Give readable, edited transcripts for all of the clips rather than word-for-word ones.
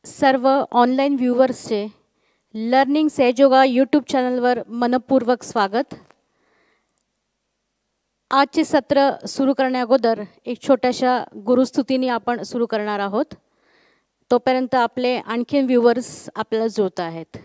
सर्व online व्ह्यूवर्सचे learning सहयोगा YouTube चॅनलवर मनपूर्वक स्वागत। आजचे सत्र सुरू करण्याअगोदर एक छोट्याशा गुरुस्तुतीने आपण सुरू करणार आहोत। तोपर्यंत आपले आणखीन व्ह्यूवर्स आपल्याला जोडत आहेत।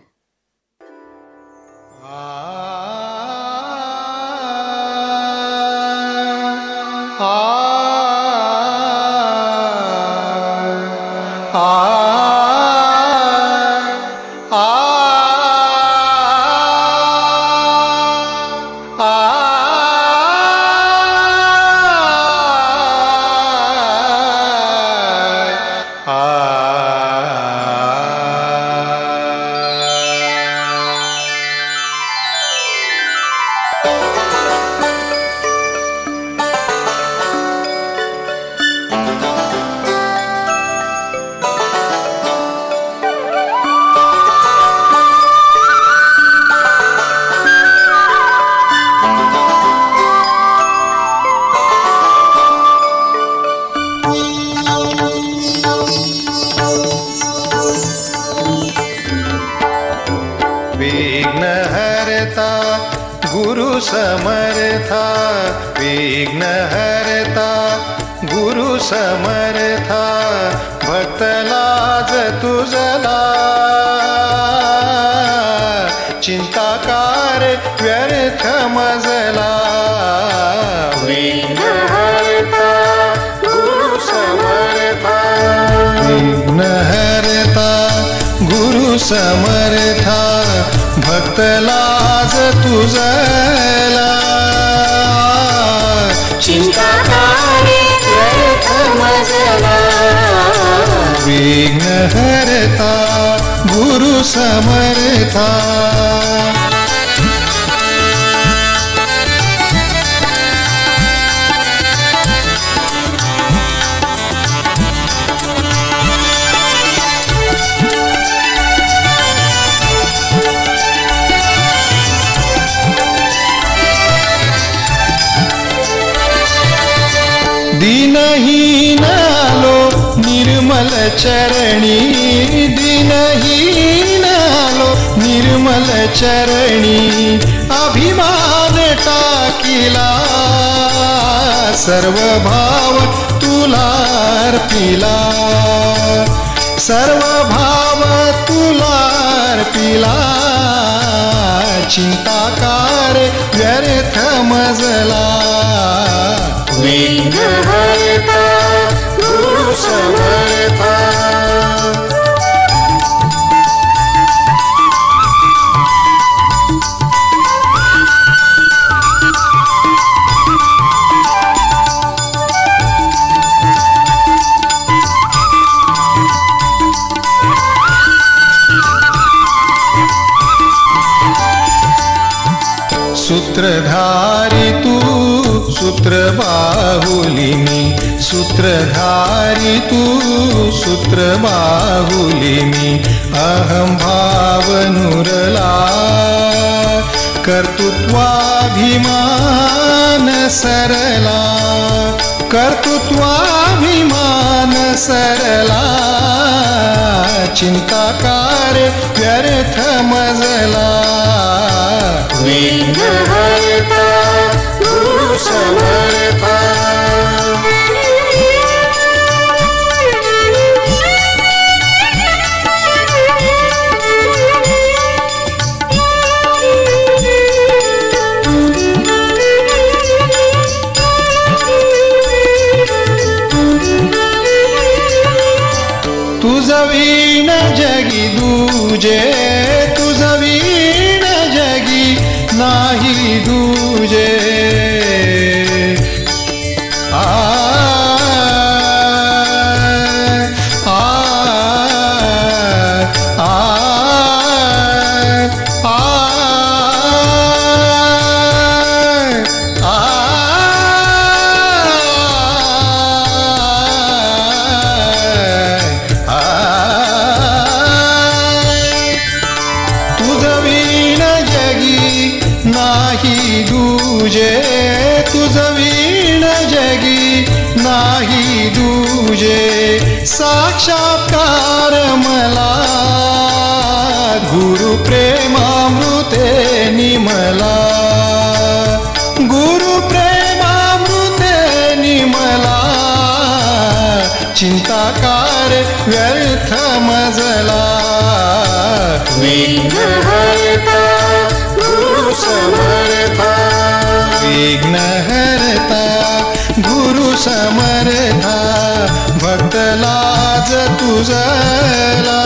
विघ्नहर्ता गुरु समर्था, विघ्नहर्ता गुरु समर्था, भक्त लाज तुझला चिंताकार व्यर्थ मजला। विघ्नहर्ता गुरु समर्था, विघ्नहर्ता गुरु समर्था, भक्त लाज तुझला चिंताकारी व्यर्थ मजला। विघ्नहर्ता गुरु समर्था। दीनहीन आलो निर्मल चरणी, दीनहीन आलो निर्मल चरणी, अभिमान टाकिला सर्व भाव तुला अर्पिला, सर्व भाव तुला अर्पिला, चिंताकार व्यर्थ मजला। विघ्नहर्ता गुरु समर्था। सूत्रधारी तू सूत्र बाहुलिनी, सूत्रधारी तू सूत्र बाहुलिनी, अहं भाव नुरला कर्तृत्वाभिमान सरला, कर्तृत्वाभिमान सरला, चिंताकार व्यर्थ मजला। विघ्नहर्ता गुरु समर्था। तुझ वीण जगी दूजे, तुझ वीण जगी नाही दूजे। आ आ आ आ तुझ वीण जगी नाही दूजे, साक्षात्कार मला गुरु प्रेमामृते निमला गुरु प्रेमामृते निमला चिंताकार व्यर्थ मजला विघ्नहर्ता गुरु समर्था विघ्नहर्ता गुरु समर्था भक्त लाज तुझला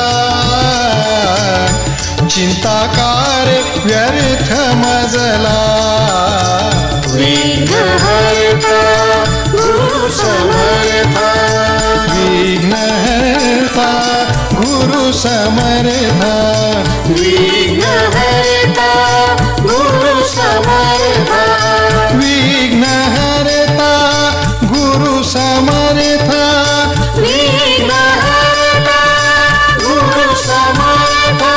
चिंताकार व्यर्थ मजला विघ्नहर्ता गुरु समर्था विघ्नहर्ता गुरु समर्था विघ्नहर्ता गुरु समर्था विघ्नहर्ता गुरु समर्था विघ्नहर्ता गुरु समर्था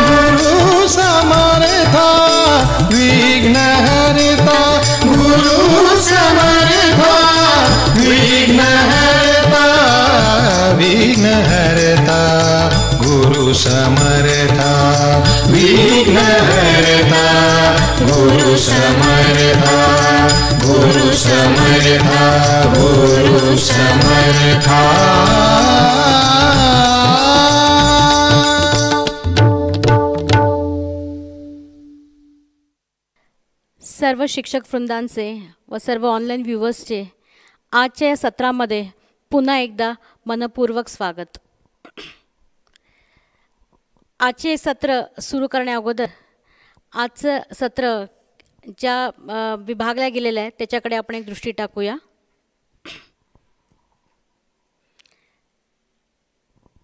गुरु समर्था विघ्नहर्ता गुरु समर्था विघ्नहर्ता विघ्नहर्ता गुरु समर्था विघ्नहर्ता गुरु समर्था गुरु समर्था गुरु समर्था सर्व शिक्षक वृंदांचे व सर्व ऑनलाईन व्ह्युअर्सचे आजच्या या सत्रामध्ये पुन्हा एकदा मनपूर्वक स्वागत. आजचे सत्र सुरू करण्या अगोदर आजचं सत्र ज्या विभागल्या गेलेलं आहे त्याच्याकडे आपण एक दृष्टी टाकूया.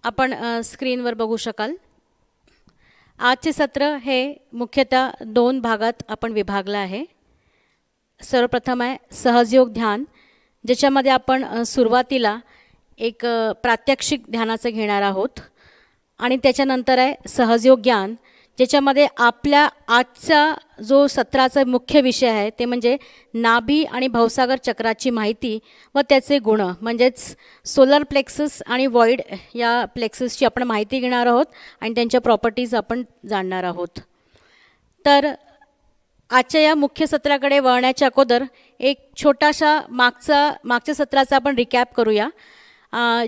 आपण स्क्रीनवर बघू शकाल. आजचे सत्र हे मुख्यतः 2 भागात आपण विभागलं आहे. सर्वप्रथम आहे सहजयोग ध्यान, ज्याच्यामध्ये आपण सुरुवातीला एक प्रात्यक्षिक ध्यानाचं घेणार आहोत आणि त्याच्यानंतर आहे सहजयोग ज्ञान, ज्याच्यामध्ये आपल्या आजचा जो सत्राचा मुख्य विषय आहे ते म्हणजे नाभी आणि भवसागर चक्राची माहिती व त्याचे गुण, म्हणजेच सोलर प्लेक्सस आणि वॉइड या प्लेक्ससची आपण माहिती घेणार आहोत आणि त्यांच्या प्रॉपर्टीज आपण जाणणार आहोत. तर आजच्या या मुख्य सत्राकडे वळण्याच्या अगोदर एक छोटासा मागच्या सत्राचा आपण रिकॅप करूया.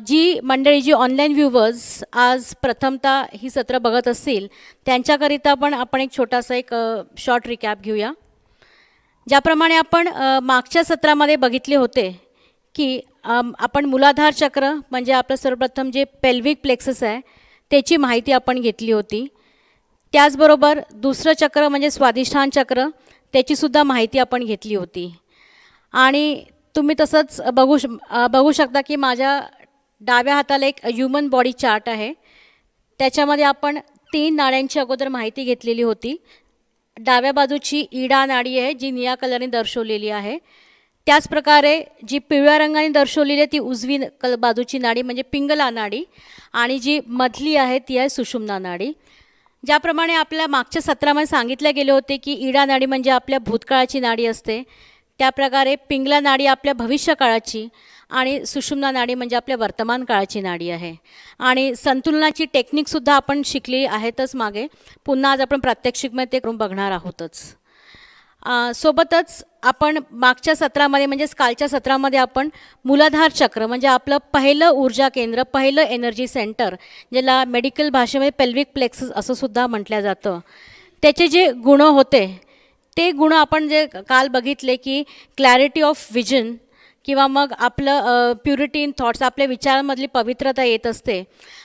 जी मंडळी जी ऑनलाईन व्ह्युअर्स आज प्रथमतः ही सत्र बघत असतील त्यांच्याकरिता पण आपण एक छोटासा एक शॉर्ट रिकॅप घेऊया. ज्याप्रमाणे आपण मागच्या सत्रामध्ये बघितले होते की आपण मूलाधार चक्र म्हणजे आपलं सर्वप्रथम जे पेल्विक प्लेक्सस आहे त्याची माहिती आपण घेतली होती. त्याचबरोबर दुसरं चक्र म्हणजे स्वादिष्ठान चक्र, त्याचीसुद्धा माहिती आपण घेतली होती. आणि तुम्ही तसंच बघू शकता की माझ्या डाव्या हाताला एक ह्युमन बॉडी चार्ट आहे. त्याच्यामध्ये आपण 3 नाड्यांची अगोदर माहिती घेतलेली होती. डाव्या बाजूची ईडा नाडी आहे जी निळ्या कलरने दर्शवलेली आहे. त्याचप्रकारे जी पिवळ्या रंगाने दर्शवलेली आहे ती उजवी बाजूची नाडी म्हणजे पिंगला नाडी आणि जी मधली आहे ती आहे सुषुम्ना नाडी. ज्याप्रमाणे आपल्या मागच्या सत्रामध्ये सांगितले गेले होते की ईडा नाडी म्हणजे आपल्या भूतकाळाची नाडी असते, त्याप्रकारे पिंगला नाडी आपल्या भविष्यकाळाची आणि सुषुम्ना नाडी म्हणजे आपल्या वर्तमान काळाची नाडी आहे. आणि संतुलनाची टेक्निकसुद्धा आपण शिकली आहेतच मागे, पुन्हा आज आपण प्रात्यक्षिकमध्ये ते करून बघणार आहोतच. सोबतच आपण मागच्या सत्रामध्ये म्हणजेच कालच्या सत्रामध्ये आपण मूलाधार चक्र म्हणजे आपलं पहिलं ऊर्जा केंद्र, पहिलं एनर्जी सेंटर, ज्याला मेडिकल भाषेमध्ये पेल्विक प्लेक्सस असं सुद्धा म्हटलं जातं, त्याचे जे गुण होते ते गुण आपण जे काल बघितले की क्लॅरिटी ऑफ विजन किंवा मग आपलं प्युरिटी इन थॉट्स, आपल्या विचारांमधली पवित्रता येत असते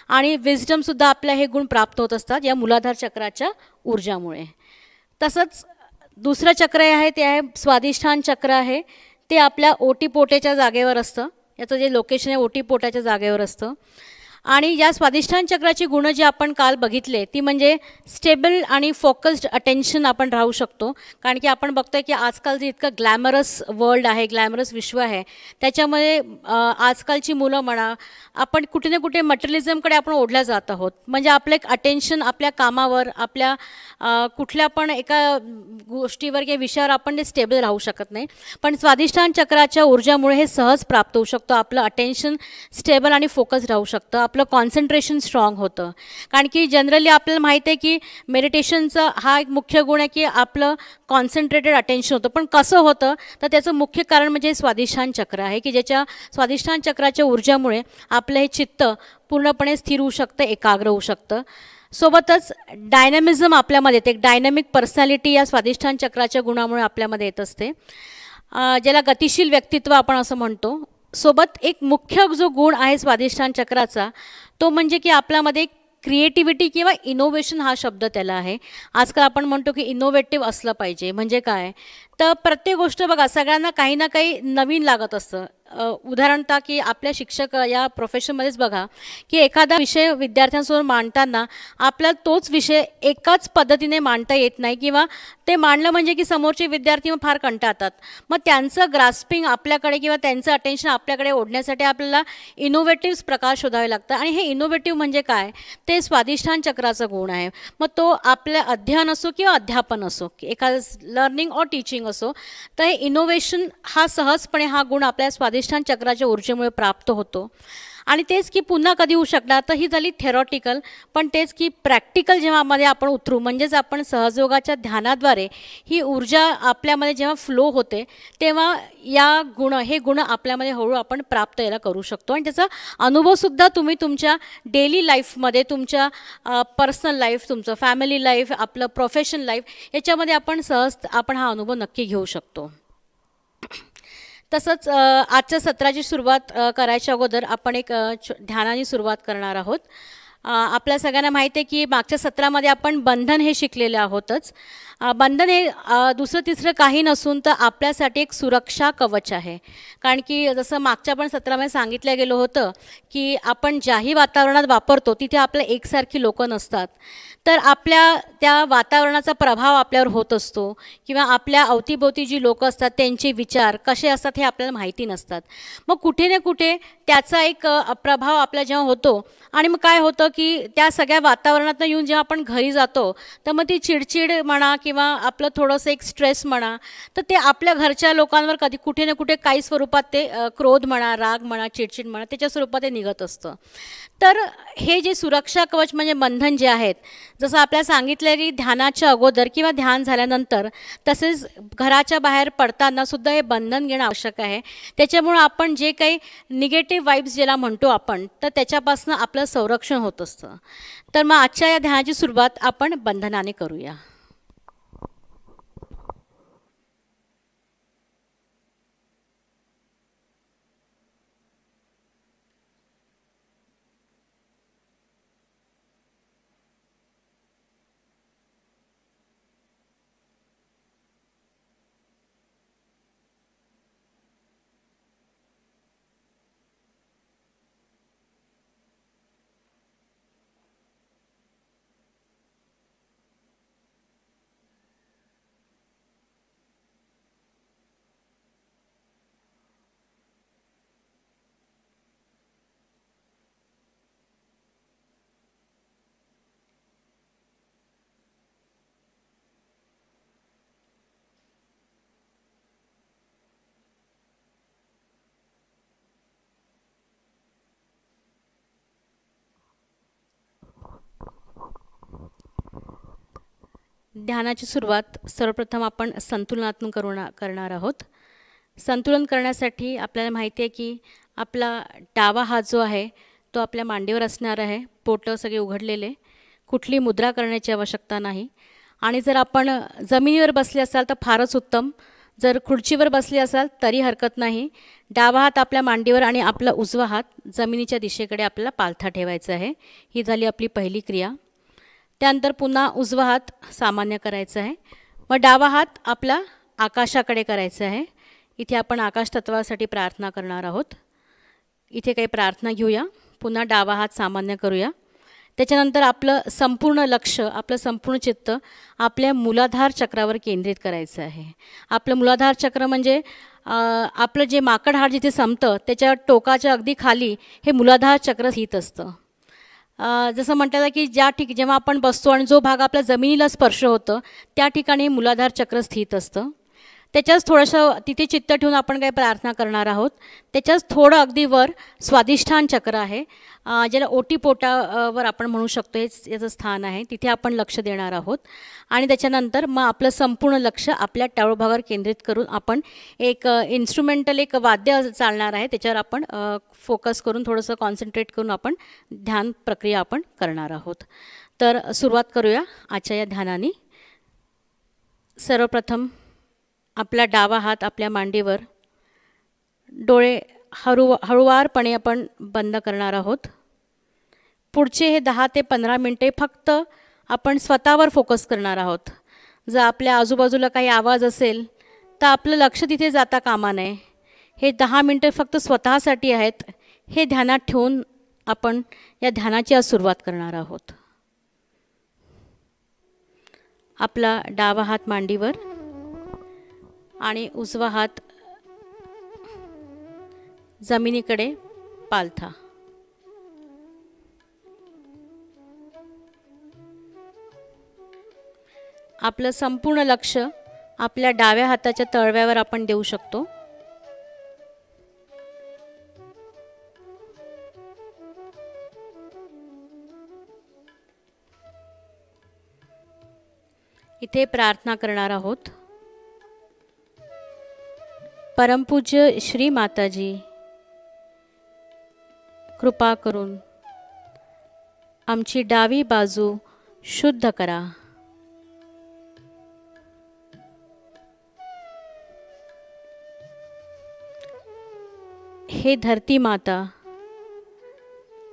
आणि विजडमसुद्धा आपल्या हे गुण प्राप्त होत असतात या मूलाधार चक्राच्या ऊर्जामुळे. तसंच दुसरं चक्र आहे ते आहे स्वादिष्ठान चक्र आहे. ते आपल्या ओटीपोटाच्या जागेवर असतं. याचं जे लोकेशन आहे ओटीपोटाच्या जागेवर असतं. आणि या स्वादिष्ठान चक्राची गुणं जी आपण काल बघितले ती म्हणजे स्टेबल आणि फोकस्ड अटेन्शन आपण राहू शकतो. कारण की आपण बघतोय की आजकाल जे इतकं ग्लॅमरस वर्ल्ड आहे, ग्लॅमरस विश्व आहे, त्याच्यामध्ये आजकालची मुलं म्हणा आपण कुठे ना कुठे मटेरियलिझमकडे आपण ओढल्या जात आहोत. म्हणजे आपलं एक अटेन्शन आपल्या कामावर, आपल्या कुठल्या पण एका गोष्टीवर किंवा विषयावर आपण ते स्टेबल राहू शकत नाही. पण स्वादिष्ठान चक्राच्या ऊर्जामुळे हे सहज प्राप्त होऊ शकतं. आपलं अटेन्शन स्टेबल आणि फोकस राहू शकतं. आपलं कॉन्सन्ट्रेशन स्ट्रॉंग होतं. कारण की जनरली आपल्याला माहीत आहे की मेडिटेशनचा हा एक मुख्य गुण आहे की आपलं कॉन्सन्ट्रेटेड अटेन्शन होतं. पण कसं होतं तर त्याचं मुख्य कारण म्हणजे स्वादिष्ठान चक्र आहे की ज्याच्या स्वादिष्ठान चक्राच्या ऊर्जामुळे आपलं हे चित्त पूर्णपणे स्थिर होऊ शकतं, एकाग्र होऊ शकतं. सोबतच डायनॅमिझम आपल्यामध्ये येते, एक डायनॅमिक पर्सनॅलिटी या स्वादिष्ठान चक्राच्या गुणामुळे आपल्यामध्ये येत असते, ज्याला गतिशील व्यक्तित्व आपण असं म्हणतो. सोबत एक मुख्य जो गुण आहे स्वादिष्ठान चक्राचा तो म्हणजे की आपल्यामध्ये क्रिएटिव्हिटी किंवा इनोव्हेशन हा शब्द त्याला आहे. आजकाल आपण म्हणतो की इनोव्हेटिव्ह असलं पाहिजे. म्हणजे काय तर प्रत्येक गोष्ट बघा सगळ्यांना काही ना काही नवीन लागत असतं. उदाहरणतः की आपल्या शिक्षक या प्रोफेशनमध्येच बघा की एखादा विषय विद्यार्थ्यांसमोर मांडताना आपल्याला तोच विषय एकाच पद्धतीने मांडता येत नाही किंवा ते मांडलं म्हणजे की समोरचे विद्यार्थी फार कंटाळतात. मग त्यांचं ग्रास्पिंग आपल्याकडे किंवा त्यांचं अटेन्शन आपल्याकडे ओढण्यासाठी आपल्याला इनोव्हेटिव्ह प्रकार शोधावे लागतात. आणि हे इनोव्हेटिव्ह म्हणजे काय ते स्वादिष्ठान चक्राचा गुण आहे. मग तो आपल्या अध्ययन असो किंवा अध्यापन असो, एखादं लर्निंग और टीचिंग असो, तर हे इनोव्हेशन हा सहजपणे हा गुण आपल्या स्वादिष्ठान चक्राच्या ऊर्जेमुळे प्राप्त होतो. आणि तेच की पुन्हा कधी होऊ शकणार तर ही झाली थेरॉटिकल. पण तेच की प्रॅक्टिकल जेव्हा मध्ये आपण उतरू म्हणजेच आपण सहजयोगाच्या ध्यानाद्वारे ही ऊर्जा आपल्यामध्ये जेव्हा फ्लो होते तेव्हा हे गुण आपल्यामध्ये हळूहळू आपण प्राप्त याला करू शकतो. आणि त्याचा अनुभवसुद्धा तुम्ही तुमच्या डेली लाईफमध्ये, तुमच्या पर्सनल लाईफ, तुमचं फॅमिली लाईफ, आपलं प्रोफेशनल लाईफ याच्यामध्ये आपण आपण हा अनुभव नक्की घेऊ शकतो. तसंच आजच्या सत्राची सुरुवात करायच्या अगोदर आपण एक ध्यानाने सुरुवात करणार आहोत. आपल्या सगळ्यांना माहिती आहे की मागच्या सत्रामध्ये आपण बंधन हे शिकलेले आहोतच. बंधन हे दुसरं तिसरं काही नसून तर आपल्यासाठी एक सुरक्षा कवच आहे. कारण की जसं मागच्या पण सत्रामध्ये सांगितलं गेलं होतं की आपण ज्याही वातावरणात वापरतो तिथे आपल्या एकसारखी लोकं नसतात. तर आपल्या त्या वातावरणाचा प्रभाव आपल्यावर होत असतो किंवा आपल्या अवतीभोवती जी लोकं असतात त्यांचे विचार कसे असतात हे आपल्याला माहिती नसतात. मग कुठे ना कुठे त्याचा एक प्रभाव आपल्या जेव्हा होतो आणि मग काय होतं की त्या सगळ्या वातावरणातून येऊन जेव्हा आपण घरी जातो तर मग ती चिडचिड म्हणा किंवा आपलं थोडंसं एक स्ट्रेस म्हणा तर ते आपल्या घरच्या लोकांवर कधी कुठे ना कुठे काही स्वरूपात ते क्रोध म्हणा, राग म्हणा, चिडचिड म्हणा त्याच्या स्वरूपात ते निघत असतं. तर हे जे सुरक्षा कवच म्हणजे बंधन जे आहेत, जसं आपल्याला सांगितलं की ध्यानाच्या अगोदर किंवा ध्यान झाल्यानंतर तसेच घराच्या बाहेर पडताना सुद्धा हे बंधन घेणं आवश्यक आहे. त्याच्यामुळं आपण जे काही निगेटिव्ह वाईब्स ज्याला म्हणतो आपण तर त्याच्यापासून आपलं संरक्षण होत असतं. तर मग आजच्या या ध्यानाची सुरुवात आपण बंधनाने करूया. ध्यानाची सुरुवात सर्वप्रथम आपण संतुलनातून करणार आहोत. संतुलन करण्यासाठी आपल्याला माहिती आहे की आपला डावा हात जो आहे तो आपल्या मांडीवर असणार आहे. पोटं सगळे उघडलेले, कुठली मुद्रा करण्याची आवश्यकता नाही. आणि जर आपण जमिनीवर बसले असाल तर फारच उत्तम, जर खुर्चीवर बसले असाल तरी हरकत नाही. डावा हात आपल्या मांडीवर आणि आपला उजवा हात जमिनीच्या दिशेकडे आपल्याला पालथा ठेवायचा आहे. ही झाली आपली पहिली क्रिया. त्यानंतर पुन्हा उजवा हात सामान्य करायचा आहे. मग डावा हात आपला आकाशाकडे करायचा आहे. इथे आपण आकाश तत्वासाठी प्रार्थना करणार आहोत. इथे काही प्रार्थना घेऊया. पुन्हा डावा हात सामान्य करूया. त्याच्यानंतर आपलं संपूर्ण लक्ष, आपलं संपूर्ण चित्त आपल्या मूलाधार चक्रावर केंद्रित करायचं आहे. आपलं मूलाधार चक्र म्हणजे आपलं जे माकड हाड जिथे संपतं त्याच्या टोकाच्या अगदी खाली हे मूलाधार चक्र स्थित असतं. जसं म्हणतात की जेव्हा आपण बसतो आणि जो भाग आपल्या जमिनीला स्पर्श होतं त्या ठिकाणी मूलाधार चक्र स्थित असतं. त्याच्याच थोडंसं तिथे चित्त ठेवून आपण काही प्रार्थना करणार आहोत. त्याच्याच थोडं अगदी वर स्वाधिष्ठान चक्र आहे, ज्याला ओटीपोटावर आपण म्हणू शकतो, हेच याचं स्थान आहे. तिथे आपण लक्ष देणार आहोत. आणि त्याच्यानंतर मग आपलं संपूर्ण लक्ष आपल्या टाळूभागावर केंद्रित करून आपण एक इन्स्ट्रुमेंटल एक वाद्य चालणार आहे, त्याच्यावर आपण फोकस करून थोडंसं कॉन्सन्ट्रेट करून आपण ध्यान प्रक्रिया आपण करणार आहोत. तर सुरुवात करूया आजच्या या ध्यानाने. सर्वप्रथम आपला डावा हात आपल्या मांडीवर, डोळे हळूवारपणे आपण बंद करणार आहोत. पुढचे हे 10 ते 15 मिनटे फक्त आपण स्वतःवर फोकस करणार आहोत. जर आपल्या आजूबाजूला काही आवाज असेल तर आपलं लक्ष तिथे जाता कामा नये. हे 10 मिनटं फक्त स्वतःसाठी आहेत, हे ध्यानात ठेवून आपण या ध्यानाची आज सुरुवात करणार आहोत. आपला डावा हात मांडीवर आणि उजवा हात जमिनीकडे पालथा. आपलं संपूर्ण लक्ष आपल्या डाव्या हाताच्या तळव्यावर आपण देऊ शकतो. इथे प्रार्थना करणार आहोत. परमपूज्य श्री माताजी, कृपा करून आमची डावी बाजू शुद्ध करा. हे धरती माता,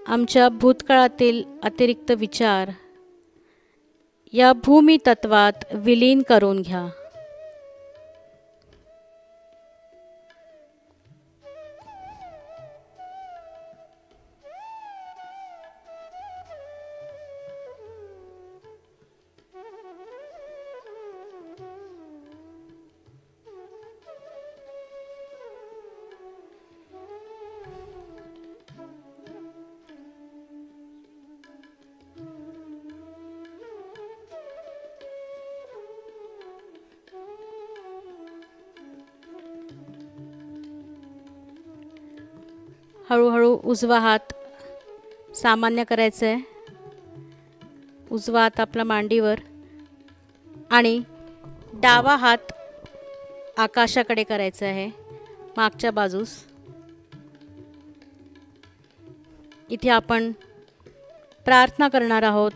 आमच्या भूतकाळातील अतिरिक्त विचार या भूमी तत्वात विलीन करून घ्या. हळूहळू उजवा हात सामान्य करायचा आहे. उजवा हात आपला मांडीवर आणि डावा हात आकाशाकडे करायचा आहे, मागच्या बाजूस. इथे आपण प्रार्थना करणार आहोत.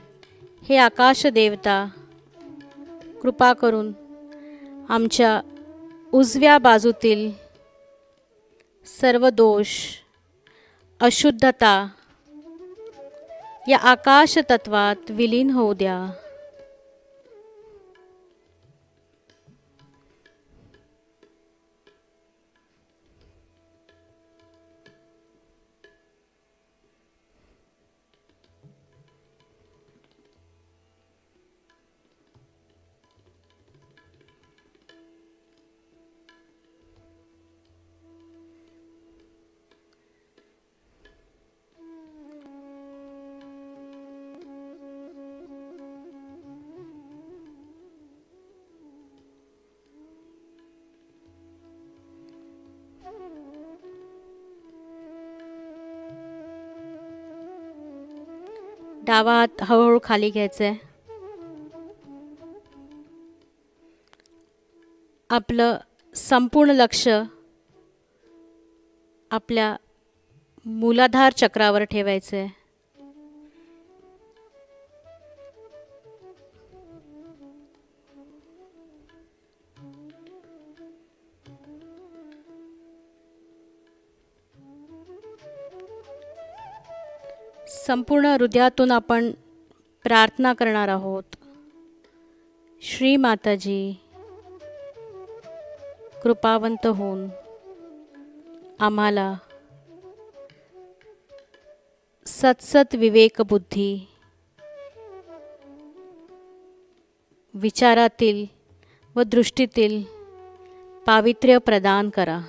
हे आकाश देवता, कृपा करून आमच्या उजव्या बाजूतील सर्व दोष, अशुद्धता या आकाश तत्वात विलीन होऊ द्या. डावा हात हळूहळू खाली घ्यायचा आहे. आपलं संपूर्ण लक्ष आपल्या मूलाधार चक्रावर ठेवायचं आहे. संपूर्ण हृदयातून आपण प्रार्थना करणार आहोत. श्री माताजी, कृपावंत होऊन आम्हाला सत्सत विवेक बुद्धी, विचारातील व दृष्टीतील पावित्र्य प्रदान करा.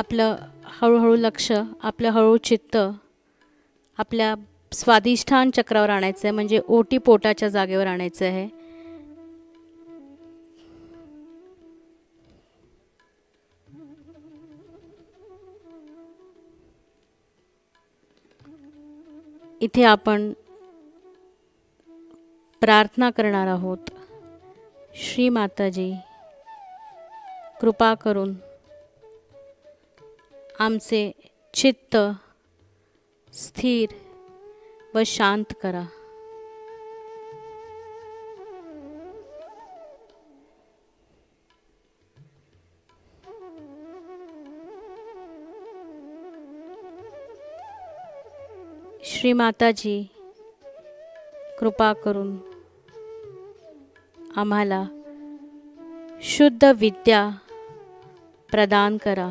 आपलं हळूहळू लक्ष, आपलं हळू चित्त आपल्या स्वादिष्ठान चक्रावर आणायचं आहे, म्हणजे ओटी पोटाच्या जागेवर आणायचं आहे. इथे आपण प्रार्थना करणार आहोत. श्री माताजी, कृपा करून आमचे चित्त स्थिर व शांत करा. श्री माताजी, कृपा करून आम्हाला शुद्ध विद्या प्रदान करा.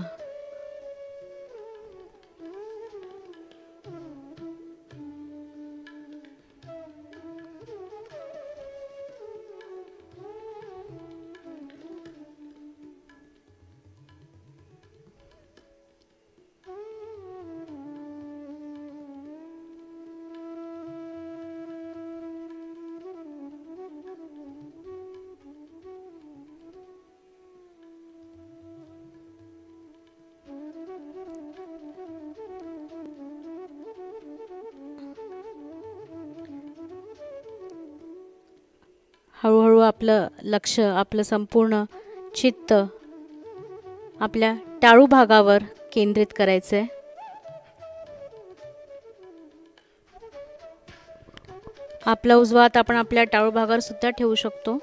हळूहळू आपलं लक्ष, आपलं संपूर्ण चित्त आपल्या टाळू भागावर केंद्रित करायचं आहे. आपला उजवा हात आपण आपल्या टाळू भागावर सुद्धा ठेवू शकतो.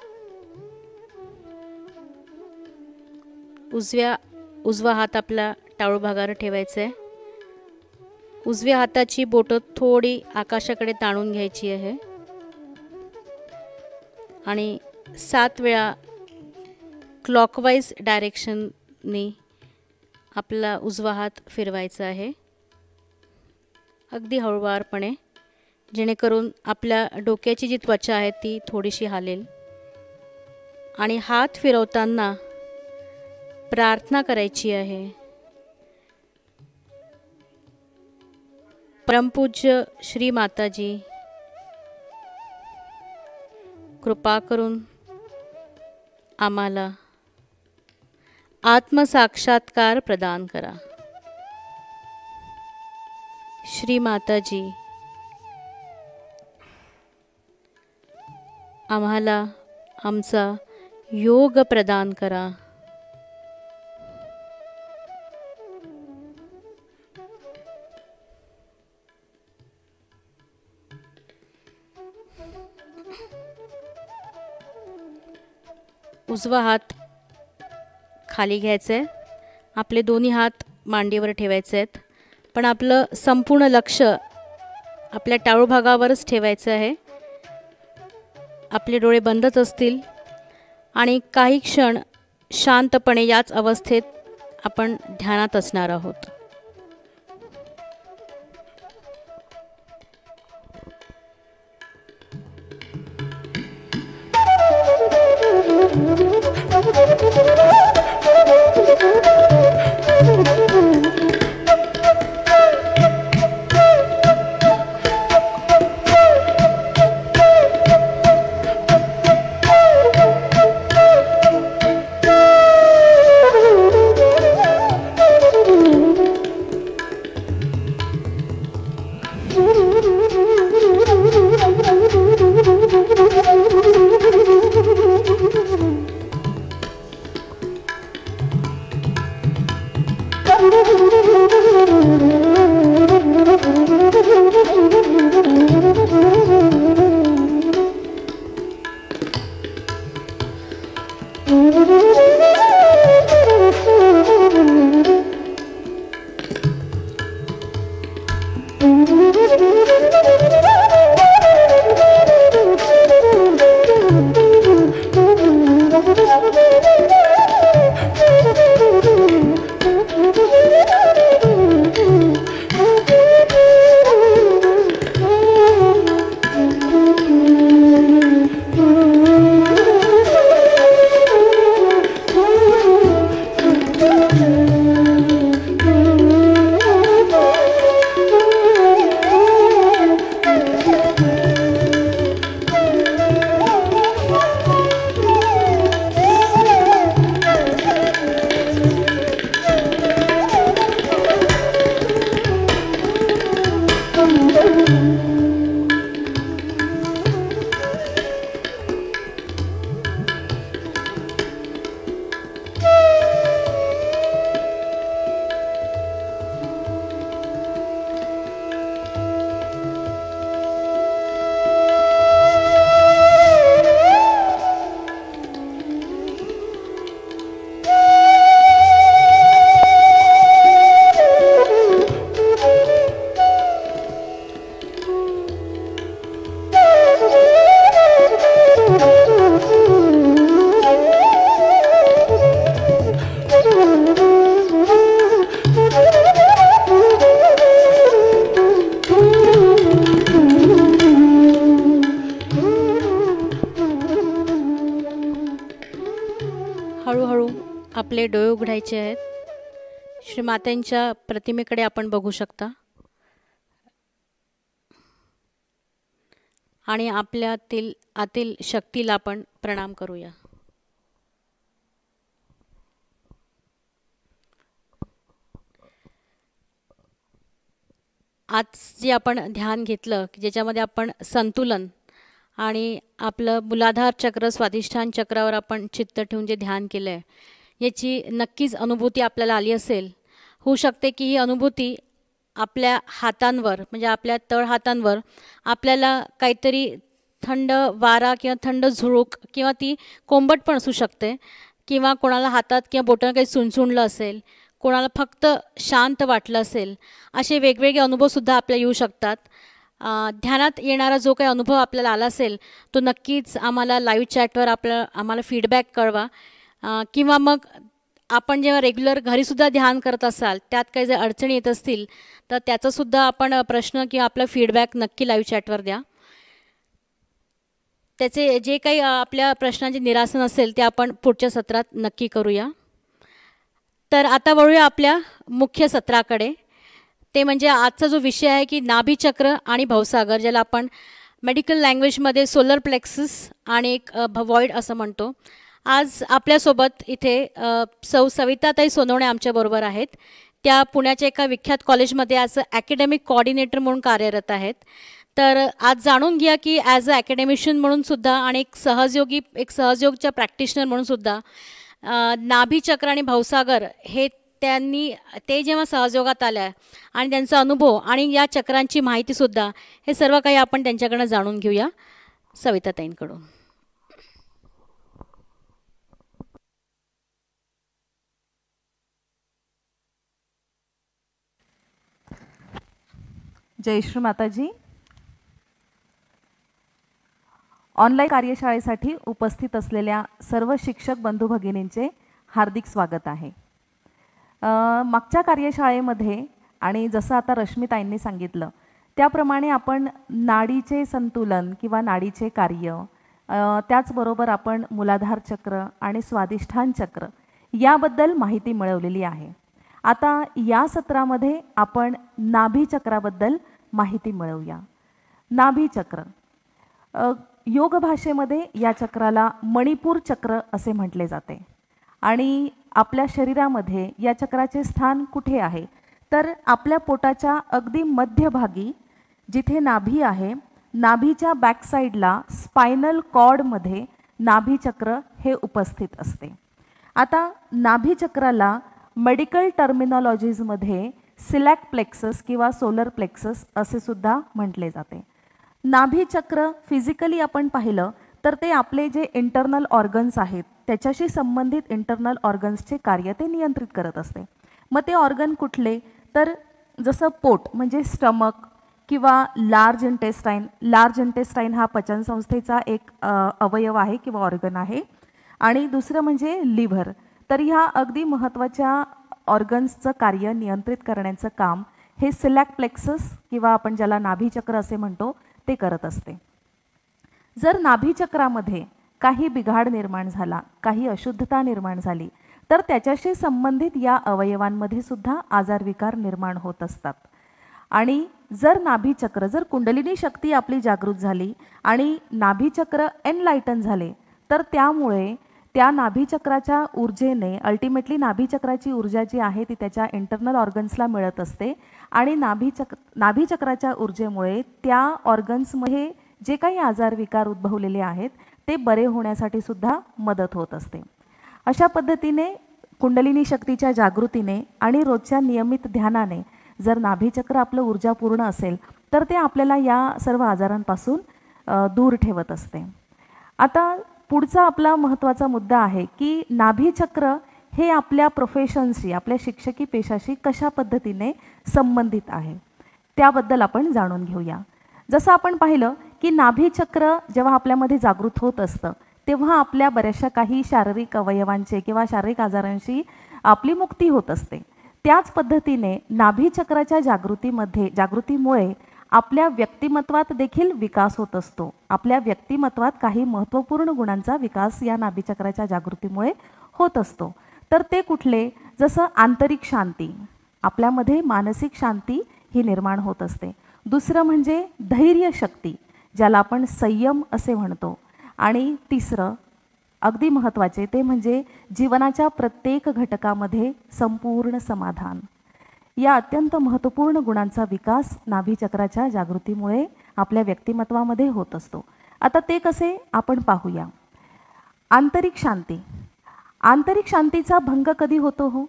उजवा हात आपला टाळू भागावर ठेवायचा आहे. उजव्या हाताची बोटं थोडी आकाशाकडे ताणून घ्यायची आहे आणि 7 वेळा क्लॉकवाईज डायरेक्शननी आपला उजवा हात फिरवायचा आहे, अगदी हळूवारपणे, जेणेकरून आपल्या डोक्याची जी त्वचा आहे ती थोडीशी हालेल. आणि हात फिरवताना प्रार्थना करायची आहे. परमपूज्य श्री माताजी, कृपा करून आम्हाला आत्मसाक्षात्कार प्रदान करा. श्री माताजी, आम्हाला आमचा योग प्रदान करा. उजवा हात खाली घ्यायचा आहे, आपले दोन्ही हात मांडीवर ठेवायचे आहेत, पण आपलं संपूर्ण लक्ष आपल्या टाळू भागावरच ठेवायचं आहे. आपले डोळे बंदच असतील आणि काही क्षण शांतपणे याच अवस्थेत आपण ध्यानात असणार आहोत. आपले डोळे उघडायचे आहेत. श्री मातेंच्या प्रतिमेकडे आपण बघू शकता आणि आपल्यातील आतील शक्तीला आपण प्रणाम करूया. आज जे आपण ध्यान घेतलं की ज्याच्यामध्ये आपण संतुलन आणि आपलं मूलाधार चक्र स्वाधिष्ठान चक्रावर आपण चित्त ठेवून जे ध्यान केलं आहे याची नक्कीच अनुभूती आपल्याला आली असेल. होऊ शकते की ही अनुभूती आपल्या हातांवर म्हणजे आपल्या तळ हातांवर आपल्याला काहीतरी थंड वारा किंवा थंड झुळूक किंवा ती कोंबट पण असू शकते किंवा कोणाला हातात किंवा बोटानं काही चुणचुणलं असेल, कोणाला फक्त शांत वाटलं असेल. असे वेगवेगळे अनुभवसुद्धा आपल्याला येऊ शकतात. ध्यानात येणारा जो काही अनुभव आपल्याला आला असेल तो नक्कीच आम्हाला लाईव्ह चॅटवर आम्हाला फीडबॅक कळवा किंवा मग आपण जेव्हा रेग्युलर घरीसुद्धा ध्यान करत असाल त्यात काही जर अडचणी येत असतील तर त्याचासुद्धा आपण प्रश्न किंवा आपला फीडबॅक नक्की लाईव्ह चॅटवर द्या. त्याचे जे काही आपल्या प्रश्नांचे निरासन असेल ते आपण पुढच्या सत्रात नक्की करूया. तर आता वळूया आपल्या मुख्य सत्राकडे. ते म्हणजे आजचा जो विषय आहे की नाभीचक्र आणि भवसागर, ज्याला आपण मेडिकल लँग्वेजमध्ये सोलर प्लेक्सस आणि एक व्हॉइड असं म्हणतो. आज आपल्यासोबत इथे सौ सविताताई सोनवणे आमच्याबरोबर आहेत. त्या पुण्याच्या एका विख्यात कॉलेजमध्ये ॲज अ ॲकॅडमिक कोऑर्डिनेटर म्हणून कार्यरत आहेत. तर आज जाणून घ्या की ॲज अ ॲकॅडेमिशियन म्हणूनसुद्धा आणि एक सहयोगच्या प्रॅक्टिशनर म्हणूनसुद्धा नाभीचक्र आणि भवसागर हे ते जेव्हा सहयोगात आल्या आणि त्यांचा अनुभव आणि या चक्रांची माहितीसुद्धा हे सर्व काही आपण त्यांच्याकडनं जाणून घेऊया सविताताईंकडून. जय श्री माताजी. ऑनलाईन कार्यशाळेसाठी उपस्थित असलेल्या सर्व शिक्षक बंधू भगिनींचे हार्दिक स्वागत आहे. मागच्या कार्यशाळेमध्ये आणि जसं आता रश्मिताईंनी सांगितलं त्याप्रमाणे आपण नाडीचे संतुलन किंवा नाडीचे कार्य, त्याचबरोबर आपण मूलाधार चक्र आणि स्वाधिष्ठान चक्र याबद्दल माहिती मिळवलेली आहे. आता या सत्रामध्ये आपण नाभीचक्राबद्दल माहिती मिळवूया. नाभीचक्र योग भाषेमध्ये या चक्राला मणिपूर चक्र असे म्हटले जाते आणि आपल्या शरीरामध्ये या चक्राचे स्थान कुठे आहे तर आपल्या पोटाच्या अगदी मध्यभागी जिथे नाभी आहे, नाभीच्या बॅकसाईडला स्पायनल कॉर्डमध्ये नाभीचक्र हे उपस्थित असते. आता नाभीचक्राला मेडिकल टर्मिनॉलॉजीजमध्ये सिलॅक प्लेक्सस किंवा सोलर प्लेक्सस असे सुद्धा म्हटले जाते. नाभीचक्र फिजिकली आपण पाहिलं तर ते आपले जे इंटरनल ऑर्गन्स आहेत त्याच्याशी संबंधित इंटरनल ऑर्गन्सचे कार्य ते नियंत्रित करत असते. मग ते ऑर्गन कुठले तर जसं पोट म्हणजे स्टमक किंवा लार्ज इंटेस्टाईन हा पचनसंस्थेचा एक अवयव आहे किंवा ऑर्गन आहे. आणि दुसरं म्हणजे लिव्हर. तर ह्या अगदी महत्त्वाच्या ऑर्गन्सचं कार्य नियंत्रित करण्याचं काम हे सिलॅक प्लेक्सस किंवा आपण ज्याला नाभीचक्र असे म्हणतो ते करत असते. जर नाभीचक्रामध्ये काही बिघाड निर्माण झाला, काही अशुद्धता निर्माण झाली तर त्याच्याशी संबंधित या अवयवांमध्ये सुद्धा आजारविकार निर्माण होत असतात. आणि जर कुंडलिनी शक्ती आपली जागृत झाली आणि नाभीचक्र एनलाइटन झाले तर त्यामुळे त्या नाभीचक्राच्या ऊर्जेने अल्टिमेटली नाभीचक्राची ऊर्जा जी आहे ती त्याच्या इंटरनल ऑर्गन्सला मिळत असते आणि नाभीचक्राच्या ऊर्जेमुळे त्या ऑर्गन्समध्ये जे काही आजारविकार उद्भवलेले आहेत ते बरे होण्यासाठी सुद्धा मदत होत असते. अशा पद्धतीने कुंडलिनी शक्तीच्या जागृतीने आणि रोजच्या नियमित ध्यानाने जर नाभीचक्र आपलं ऊर्जापूर्ण असेल तर ते आपल्याला या सर्व आजारांपासून दूर ठेवत असते. आता पुढचा आपला महत्त्वाचा मुद्दा आहे की नाभीचक्र हे आपल्या प्रोफेशनशी, आपल्या शिक्षकी पेशाशी कशा पद्धतीने संबंधित आहे त्याबद्दल आपण जाणून घेऊया. जसं आपण पाहिलं की नाभीचक्र जेव्हा आपल्यामध्ये जागृत होत असतं तेव्हा आपल्या बऱ्याचशा काही शारीरिक अवयवांचे किंवा शारीरिक आजारांशी आपली मुक्ती होत असते. त्याच पद्धतीने नाभीचक्राच्या जागृतीमुळे आपल्या व्यक्तिमत्वात देखील विकास होत असतो. आपल्या व्यक्तिमत्वात काही महत्त्वपूर्ण गुणांचा विकास या नाभीचक्राच्या जागृतीमुळे होत असतो. तर ते कुठले? जसं आंतरिक शांती, आपल्यामध्ये मानसिक शांती ही निर्माण होत असते. दुसरं म्हणजे धैर्य शक्ती, ज्याला आपण संयम असे म्हणतो. आणि तिसरं अगदी महत्त्वाचे ते म्हणजे जीवनाच्या प्रत्येक घटकामध्ये संपूर्ण समाधान. या अत्यंत महत्त्वपूर्ण गुणांचा विकास नाभीचक्राच्या जागृतीमुळे आपल्या व्यक्तिमत्वामध्ये होत असतो. आता ते कसे आपण पाहूया. आंतरिक शांती. आंतरिक शांतीचा भंग कधी होतो हो?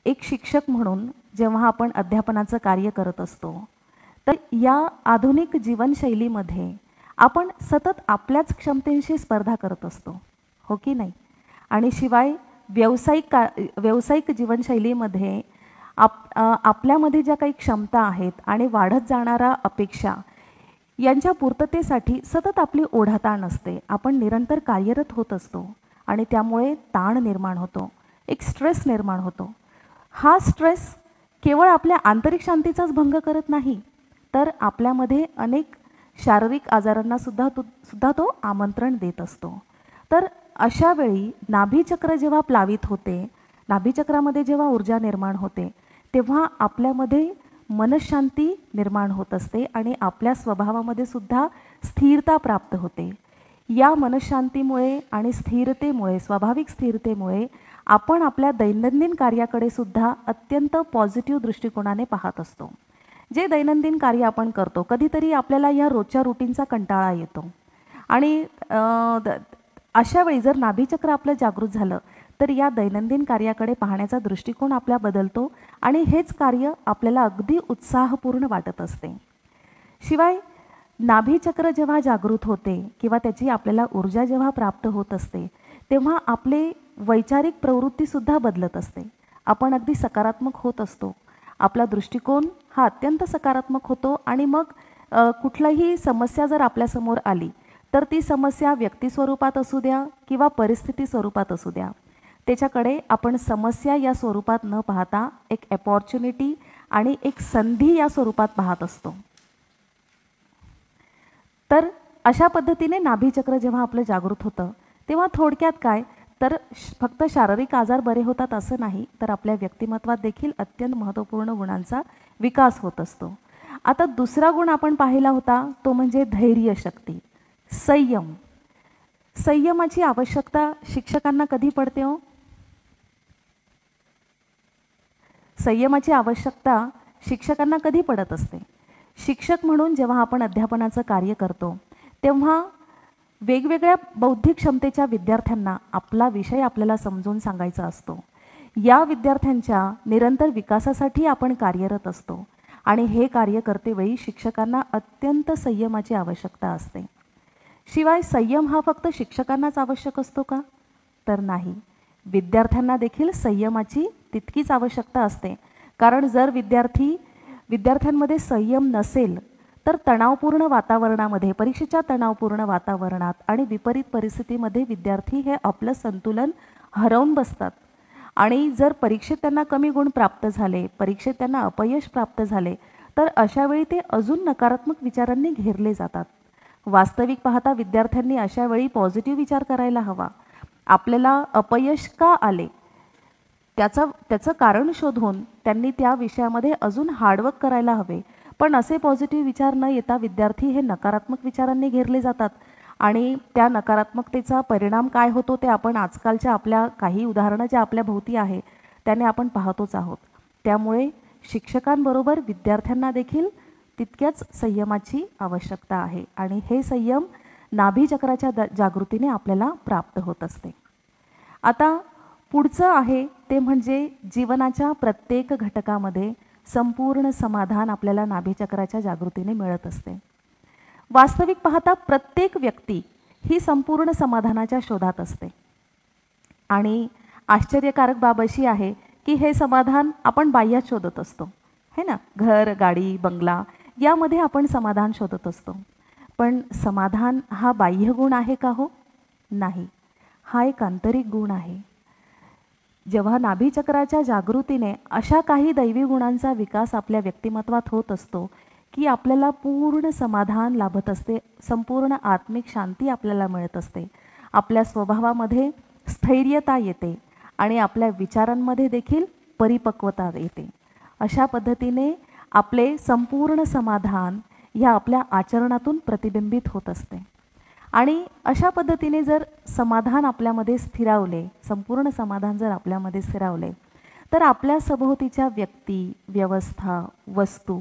एक शिक्षक म्हणून जेव्हा आपण अध्यापनाचं कार्य करत असतो, तर या आधुनिक जीवनशैलीमध्ये आपण सतत आपल्याच क्षमतेशी स्पर्धा करत असतो, हो की नाही? आणि शिवाय व्यावसायिक जीवनशैलीमध्ये आपल्यामध्ये ज्या काही क्षमता आहेत आणि वाढत जाणाऱ्या अपेक्षा यांच्या पूर्ततेसाठी सतत आपली ओढाताण असते. आपण निरंतर कार्यरत होत असतो आणि त्यामुळे ताण निर्माण होतो, एक स्ट्रेस निर्माण होतो. हा स्ट्रेस केवळ आपल्या आंतरिक शांतीचाच भंग करत नाही, तर आपल्यामध्ये अनेक शारीरिक आजारांना सुद्धा तो आमंत्रण देत असतो. तर अशा वेळी नाभीचक्र जेव्हा प्लावित होते, नाभीचक्रामध्ये जेव्हा ऊर्जा निर्माण होते, तेव्हा आपल्यामध्ये मनशांती निर्माण होत असते आणि आपल्या स्वभावामध्ये सुद्धा स्थिरता प्राप्त होते. या मनशांतीमुळे आणि स्थिरतेमुळे, स्वाभाविक स्थिरतेमुळे आपण आपल्या दैनंदिन कार्याकडे सुद्धा अत्यंत पॉझिटिव्ह दृष्टिकोनाने पाहत असतो. जे दैनंदिन कार्य आपण करतो, कधीतरी आपल्याला या रोजच्या रुटीनचा कंटाळा येतो आणि अशा वेळी जर नाभीचक्र आपलं जागृत झालं तर या दैनंदिन कार्याकडे पाहण्याचा दृष्टिकोन आपला बदलतो आणि हेच कार्य आपल्याला अगदी उत्साहपूर्ण वाटत असते. शिवाय नाभीचक्र जेव्हा जागृत होते किंवा त्याची आपल्याला ऊर्जा जेव्हा प्राप्त होत असते, तेव्हा आपले वैचारिक प्रवृत्तीसुद्धा बदलत असते. आपण अगदी सकारात्मक होत असतो. आपला दृष्टिकोन हा अत्यंत सकारात्मक होतो आणि मग कुठलीही समस्या जर आपल्यासमोर आली तर ती समस्या व्यक्ती स्वरूपात असू द्या किंवा परिस्थिती स्वरूपात असू द्या, त्याच्याकडे आपण समस्या या स्वरूपात न पाहता एक अपॉर्च्युनिटी आणि एक संधी या स्वरूपात पाहत असतो. तर अशा पद्धतीने नाभीचक्र जेव्हा आपलं जागृत होतं, तेव्हा थोडक्यात काय तर फक्त शारीरिक आजार बरे होतात असं नाही, तर आपल्या व्यक्तिमत्वात देखील अत्यंत महत्त्वपूर्ण गुणांचा विकास होत असतो. आता दुसरा गुण आपण पाहिला होता तो म्हणजे धैर्य शक्ती, संयम. संयमाची आवश्यकता शिक्षकांना कधी पडते हो? संयमाची आवश्यकता शिक्षकांना कधी पडत असते? शिक्षक म्हणून जेव्हा आपण अध्यापनाचं कार्य करतो, तेव्हा वेगवेगळ्या बौद्धिक क्षमतेच्या विद्यार्थ्यांना आपला विषय आपल्याला समजून सांगायचा असतो. या विद्यार्थ्यांच्या निरंतर विकासासाठी आपण कार्यरत असतो आणि हे कार्य करतेवेळी शिक्षकांना अत्यंत संयमाची आवश्यकता असते. शिवाय संयम हा फक्त शिक्षकांनाच आवश्यक असतो का? तर नाही, विद्यार्थ्यांना देखील संयमाची तितकीच आवश्यकता असते. कारण जर विद्यार्थ्यांमध्ये संयम नसेल तर तणावपूर्ण वातावरणामध्ये, परीक्षेच्या तणावपूर्ण वातावरणात आणि विपरीत परिस्थितीमध्ये विद्यार्थी हे आपलं संतुलन हरवून बसतात आणि जर परीक्षेत त्यांना कमी गुण प्राप्त झाले, परीक्षेत त्यांना अपयश प्राप्त झाले, तर अशावेळी ते अजून नकारात्मक विचारांनी घेरले जातात. वास्तविक पाहता विद्यार्थ्यांनी अशा वेळी पॉझिटिव्ह विचार करायला हवा. आपल्याला अपयश का आले त्याचं कारण शोधून त्यांनी त्या विषयामध्ये अजून हार्डवर्क करायला हवे. पण असे पॉझिटिव्ह विचार न येता विद्यार्थी हे नकारात्मक विचारांनी घेरले जातात आणि त्या नकारात्मकतेचा परिणाम काय होतो ते आपण आजकालच्या आपल्या काही उदाहरणं ज्या आपल्या भोवती आहे त्याने आपण पाहतोच आहोत. त्यामुळे शिक्षकांबरोबर विद्यार्थ्यांना देखील तितक्याच संयमाची आवश्यकता आहे आणि हे संयम नाभीचक्राच्या जागृतीने आपल्याला प्राप्त होत असते. आता पुढचं आहे ते म्हणजे जीवनाच्या प्रत्येक घटकामध्ये संपूर्ण समाधान आपल्याला नाभीचक्राच्या जागृतीने मिळत असते. वास्तविक पाहता प्रत्येक व्यक्ती ही संपूर्ण समाधानाच्या शोधात असते आणि आश्चर्यकारक बाब अशी आहे की हे समाधान आपण बाह्यात शोधत असतो, है ना. घर, गाडी, बंगला यामध्ये आपण समाधान शोधत असतो. पण समाधान हा बाह्य गुण आहे का हो? नाही, हा एक आंतरिक गुण आहे. जेव्हा नाभीचक्राच्या जागृतीने अशा काही दैवी गुणांचा विकास आपल्या व्यक्तिमत्वात होत असतो की आपल्याला पूर्ण समाधान लाभत असते, संपूर्ण आत्मिक शांती आपल्याला मिळत असते, आपल्या स्वभावामध्ये स्थैर्यता येते आणि आपल्या विचारांमध्ये देखील परिपक्वता येते. अशा पद्धतीने आपले संपूर्ण समाधान ह्या आपल्या आचरणातून प्रतिबिंबित होत असते. आणि अशा पद्धतीने जर समाधान आपल्यामध्ये स्थिरावले, संपूर्ण समाधान जर आपल्यामध्ये स्थिरावले, तर आपल्या सभोवतीच्या व्यक्ती, व्यवस्था, वस्तू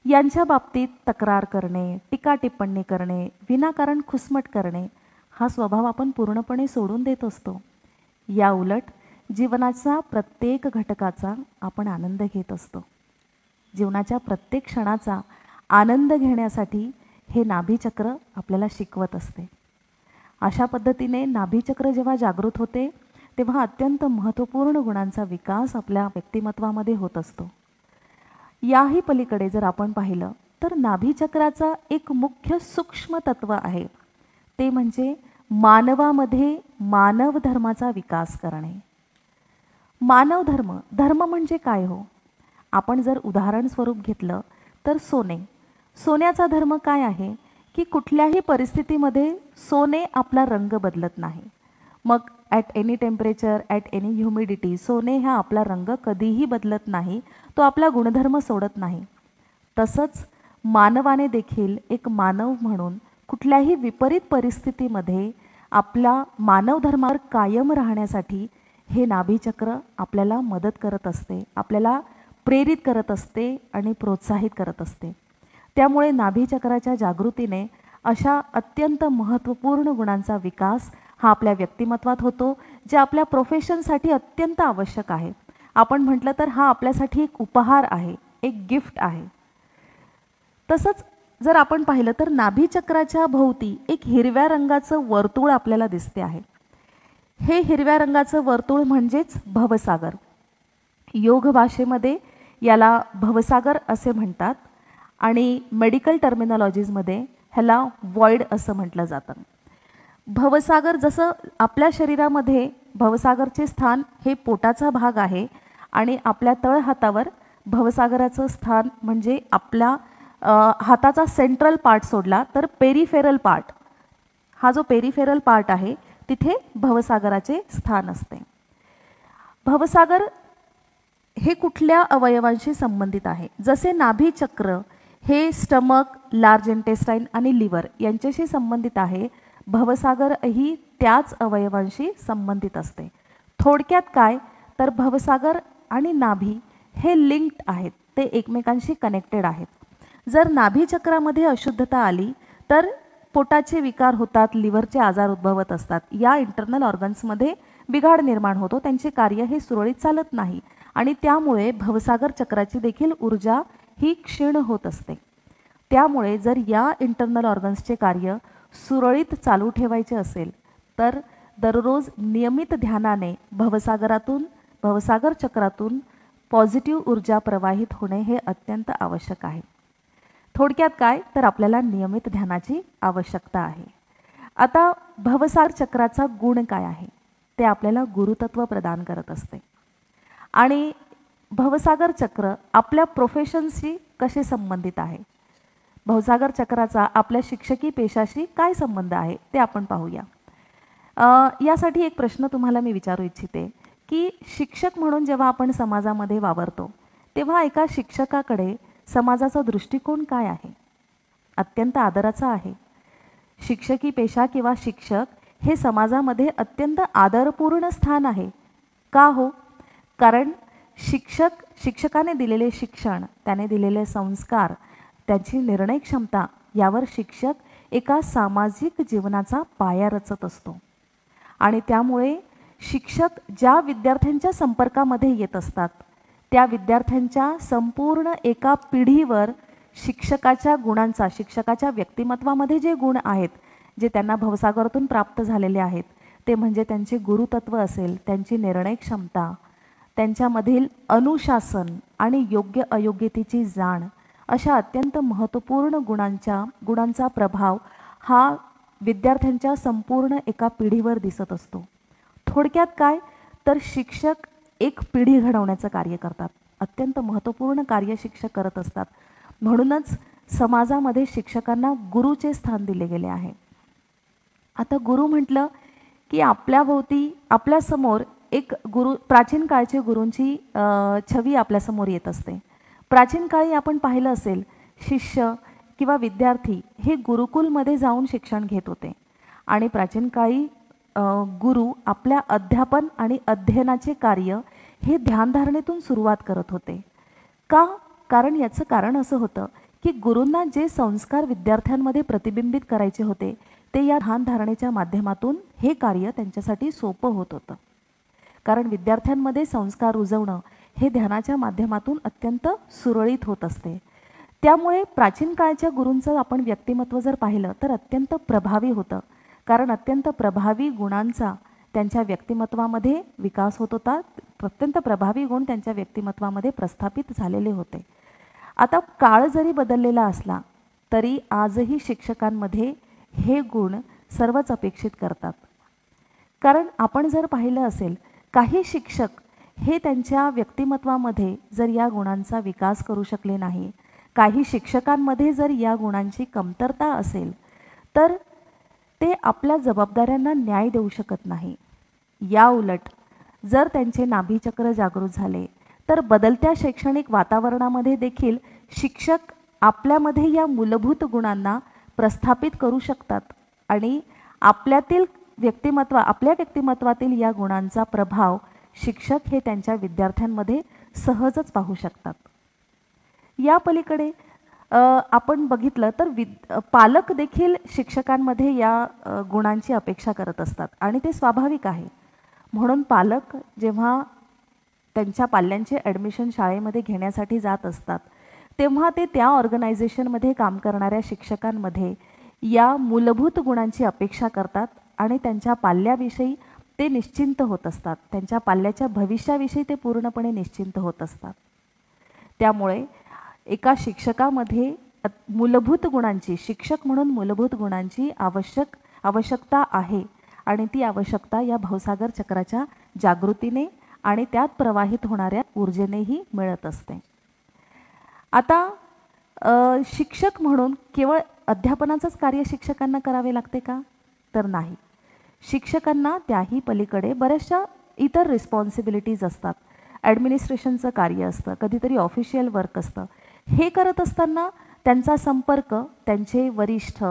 यांच्या बाबतीत तक्रार करणे, टीका टिप्पणी करणे, विनाकारण खुसमट करणे हा स्वभाव आपण पूर्णपणे सोडून देत असतो. या उलट जीवनाचा प्रत्येक घटकाचा आपण आनंद घेत असतो. जीवनाच्या प्रत्येक क्षणाचा आनंद घेण्यासाठी हे नाभीचक्र आपल्याला शिकवत असते. अशा पद्धतीने नाभीचक्र जेव्हा जागृत होते तेव्हा अत्यंत महत्त्वपूर्ण गुणांचा विकास आपल्या व्यक्तिमत्वामध्ये होत असतो. याही पलीकडे जर आपण पाहिलं तर नाभीचक्राचा एक मुख्य सूक्ष्म तत्व आहे, ते म्हणजे मानवामध्ये मानव धर्माचा विकास करणे. मानव धर्म, धर्म म्हणजे काय हो? आपण जर उदाहरण स्वरूप घेतलं तर सोन्याचा धर्म काय आहे की कुठल्याही परिस्थितीमध्ये सोने आपला रंग बदलत नाही. मग at any temperature, at any humidity सोने हा आपला रंग कधीही बदलत नाही, तो आपला गुणधर्म सोडत नाही. तसंच मानवाने देखील एक मानव म्हणून कुठल्याही विपरीत परिस्थितीमध्ये आपला मानव धर्मावर कायम राहण्यासाठी हे नाभीचक्र आपल्याला मदत करत असते, आपल्याला प्रेरित करत असते आणि प्रोत्साहित करत असते. त्यामुळे नाभीचक्राच्या जागृतीने अशा अत्यंत महत्त्वपूर्ण गुणांचा विकास हा आपल्या व्यक्तिमत्वात होतो, जे आपल्या प्रोफेशनसाठी अत्यंत आवश्यक आहे. आपण म्हटलं तर हा आपल्यासाठी एक उपहार आहे, एक गिफ्ट आहे. तसंच जर आपण पाहिलं तर नाभीचक्राच्या भोवती एक हिरव्या रंगाचं वर्तुळ आपल्याला दिसते आहे. हे हिरव्या रंगाचं वर्तुळ म्हणजेच भवसागर. योग भाषेमध्ये याला भवसागर असे म्हणतात आणि मेडिकल टर्मिनॉलॉजीजमध्ये ह्याला व्हॉइड असं म्हटलं जातं. भवसागर, जसं आपल्या शरीरामध्ये भवसागरचे स्थान हे पोटाचा भाग आहे आणि आपल्या तळहातावर भवसागराचं स्थान म्हणजे आपल्या हाताचा सेंट्रल पार्ट सोडला तर पेरिफेरल पार्ट, हा जो पेरिफेरल पार्ट आहे तिथे भवसागराचे स्थान असते. भवसागर हे कुठल्या अवयवांशी संबंधित आहे? जसे नाभीचक्र हे स्टमक, लार्ज इंटेस्टाईन आणि लिव्हर यांच्याशी संबंधित आहे, भवसागर ही त्याच अवयवांशी संबंधित असते. थोडक्यात काय तर भवसागर आणि नाभी हे लिंक्ड आहेत, ते एकमेकांशी कनेक्टेड आहेत. जर नाभीचक्रामध्ये अशुद्धता आली तर पोटाचे विकार होतात, लिव्हरचे आजार उद्भवत असतात, या इंटरनल ऑर्गन्समध्ये बिघाड निर्माण होतो, त्यांचे कार्य हे सुरळीत चालत नाही आणि त्यामुळे भवसागर चक्राची देखील ऊर्जा ही क्षीण होत असते. त्यामुळे जर या इंटरनल ऑर्गन्सचे कार्य सुरळीत चालू ठेवायचे असेल तर दररोज नियमित ध्यानाने भवसागर चक्रातून पॉझिटिव्ह ऊर्जा प्रवाहित होणे हे अत्यंत आवश्यक आहे. थोडक्यात काय तर आपल्याला नियमित ध्यानाची आवश्यकता आहे. आता भवसागर चक्राचा गुण काय आहे? ते आपल्याला गुरुतत्व प्रदान करत असते. आणि भवसागर चक्र आपल्या प्रोफेशनशी कसे संबंधित आहे? भवसागर चक्राचा आपल्या शिक्षकी पेशाशी काय संबंध आहे ते आपण पाहूया. यासाठी एक प्रश्न तुम्हाला मी विचारू इच्छिते की शिक्षक म्हणून जेव्हा आपण समाजामध्ये वावरतो तेव्हा एका शिक्षकाकडे समाजाचा दृष्टिकोन काय आहे? अत्यंत आदराचा आहे. शिक्षकी पेशा किंवा शिक्षक हे समाजामध्ये अत्यंत आदरपूर्ण स्थान आहे. का हो? कारण शिक्षकाने दिलेले शिक्षण, त्याने दिलेले संस्कार, त्याची निर्णय क्षमता यावर शिक्षक एका सामाजिक जीवनाचा पाया रचत असतो. आणि त्यामुळे शिक्षक ज्या विद्यार्थ्यांच्या संपर्कामध्ये येत असतात त्या विद्यार्थ्यांच्या संपूर्ण एका पिढीवर शिक्षकाच्या गुणांचा, शिक्षकाच्या व्यक्तिमत्वामध्ये जे गुण आहेत, जे त्यांना भवसागरातून प्राप्त झालेले आहेत, ते म्हणजे त्यांचे गुरुतत्व असेल, त्यांची निर्णय क्षमता, त्यांच्यामधील अनुशासन आणि योग्य अयोग्यतेची जाण, अशा अत्यंत महत्त्वपूर्ण गुणांचा प्रभाव हा विद्यार्थ्यांच्या संपूर्ण एका पिढीवर दिसत असतो. थोडक्यात काय तर शिक्षक एक पिढी घडवण्याचं कार्य करतात. अत्यंत महत्त्वपूर्ण कार्य शिक्षक करत असतात. म्हणूनच समाजामध्ये शिक्षकांना गुरुचे स्थान दिले गेले आहे. आता गुरु म्हटलं की आपल्याभोवती आपल्यासमोर एक प्राचीन काळच्या गुरूंची छवी आपल्यासमोर येत असते. प्राचीन काळी आपण पाहिलं असेल, शिष्य किंवा विद्यार्थी हे गुरुकुलमध्ये जाऊन शिक्षण घेत होते आणि प्राचीन काळी गुरु आपल्या अध्यापन आणि अध्ययनाचे कार्य हे ध्यानधारणेतून सुरुवात करत होते. का? कारण याचं कारण असं होतं की गुरूंना जे संस्कार विद्यार्थ्यांमध्ये प्रतिबिंबित करायचे होते ते या ध्यानधारणेच्या माध्यमातून हे कार्य त्यांच्यासाठी सोपं होत होतं. कारण विद्यार्थ्यांमध्ये संस्कार रुजवणं हे ध्यानाच्या माध्यमातून अत्यंत सुरळीत होत असते. त्यामुळे प्राचीन काळच्या गुरूंचं आपण व्यक्तिमत्व जर पाहिलं तर अत्यंत प्रभावी होतं. कारण अत्यंत प्रभावी गुणांचा त्यांच्या व्यक्तिमत्वामध्ये विकास होत होता. अत्यंत प्रभावी गुण त्यांच्या व्यक्तिमत्वामध्ये प्रस्थापित झालेले होते. आता काळ जरी बदललेला असला तरी आजही शिक्षकांमध्ये हे गुण सर्वच अपेक्षित करतात. कारण आपण जर पाहिलं असेल, काही शिक्षक हे त्यांच्या व्यक्तिमत्वामध्ये जर या गुणांचा विकास करू शकले नाही, काही शिक्षकांमध्ये जर या गुणांची कमतरता असेल तर ते आपल्या जबाबदाऱ्यांना न्याय देऊ शकत नाही. या उलट जर त्यांचे नाभीचक्र जागृत झाले तर बदलत्या शैक्षणिक वातावरणामध्ये देखील शिक्षक आपल्यामध्ये या मूलभूत गुणांना प्रस्थापित करू शकतात आणि आपल्या व्यक्तिमत्वातील या गुणांचा प्रभाव शिक्षक हे त्यांच्या विद्यार्थ्यांमध्ये सहजच पाहू शकतात. या पलीकडे आपण बघितलं तर पालक देखील शिक्षकांमध्ये या गुणांची अपेक्षा करत असतात आणि ते स्वाभाविक आहे. म्हणून पालक जेव्हा त्यांच्या पाल्यांचे ॲडमिशन शाळेमध्ये घेण्यासाठी जात असतात तेव्हा ते त्या ऑर्गनायझेशनमध्ये काम करणाऱ्या शिक्षकांमध्ये या मूलभूत गुणांची अपेक्षा करतात आणि त्यांच्या पाल्याविषयी ते निश्चिंत होत असतात. त्यांच्या पाल्याच्या भविष्याविषयी ते पूर्णपणे निश्चिंत होत असतात. त्यामुळे एका शिक्षकामध्ये मूलभूत गुणांची, शिक्षक म्हणून मूलभूत गुणांची आवश्यकता आहे आणि ती आवश्यकता या भवसागर चक्राच्या जागृतीने आणि त्यात प्रवाहित होणाऱ्या ऊर्जेनेही मिळत असते. आता शिक्षक म्हणून केवळ अध्यापनाचंच कार्य शिक्षकांना करावे लागते का? तर नाही. शिक्षकांना त्याही पलीकडे बऱ्याचशा इतर रिस्पॉन्सिबिलिटीज असतात. ॲडमिनिस्ट्रेशनचं कार्य असतं, कधीतरी ऑफिशियल वर्क असतं. हे करत असताना त्यांचा संपर्क त्यांचे वरिष्ठ,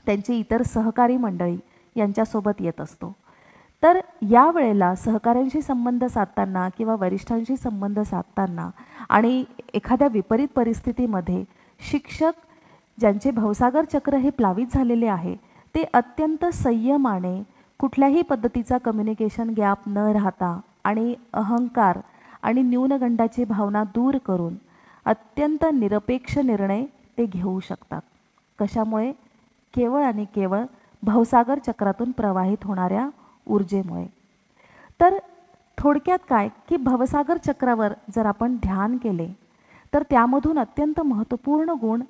त्यांचे इतर सहकारी मंडळी यांच्यासोबत येत असतो. तर या वेळेला सहकाऱ्यांशी संबंध साधताना किंवा वरिष्ठांशी संबंध साधताना आणि एखाद्या विपरीत परिस्थितीमध्ये शिक्षक ज्यांचे भवसागर चक्र हे प्लावित झालेले आहे ते अत्यंत संयमाने कुठल्याही पद्धतीचा कम्युनिकेशन गॅप न राहता आणि अहंकार आणि न्यूनगंडाची भावना दूर करून अत्यंत निरपेक्ष निर्णय ते घेऊ शकतात. कशामुळे? केवळ आणि केवळ भवसागर चक्रातून प्रवाहित होणाऱ्या ऊर्जेमुळे. तर थोडक्यात काय की भवसागर चक्रावर जर आपण ध्यान केले तर त्यामधून अत्यंत महत्त्वपूर्ण गुण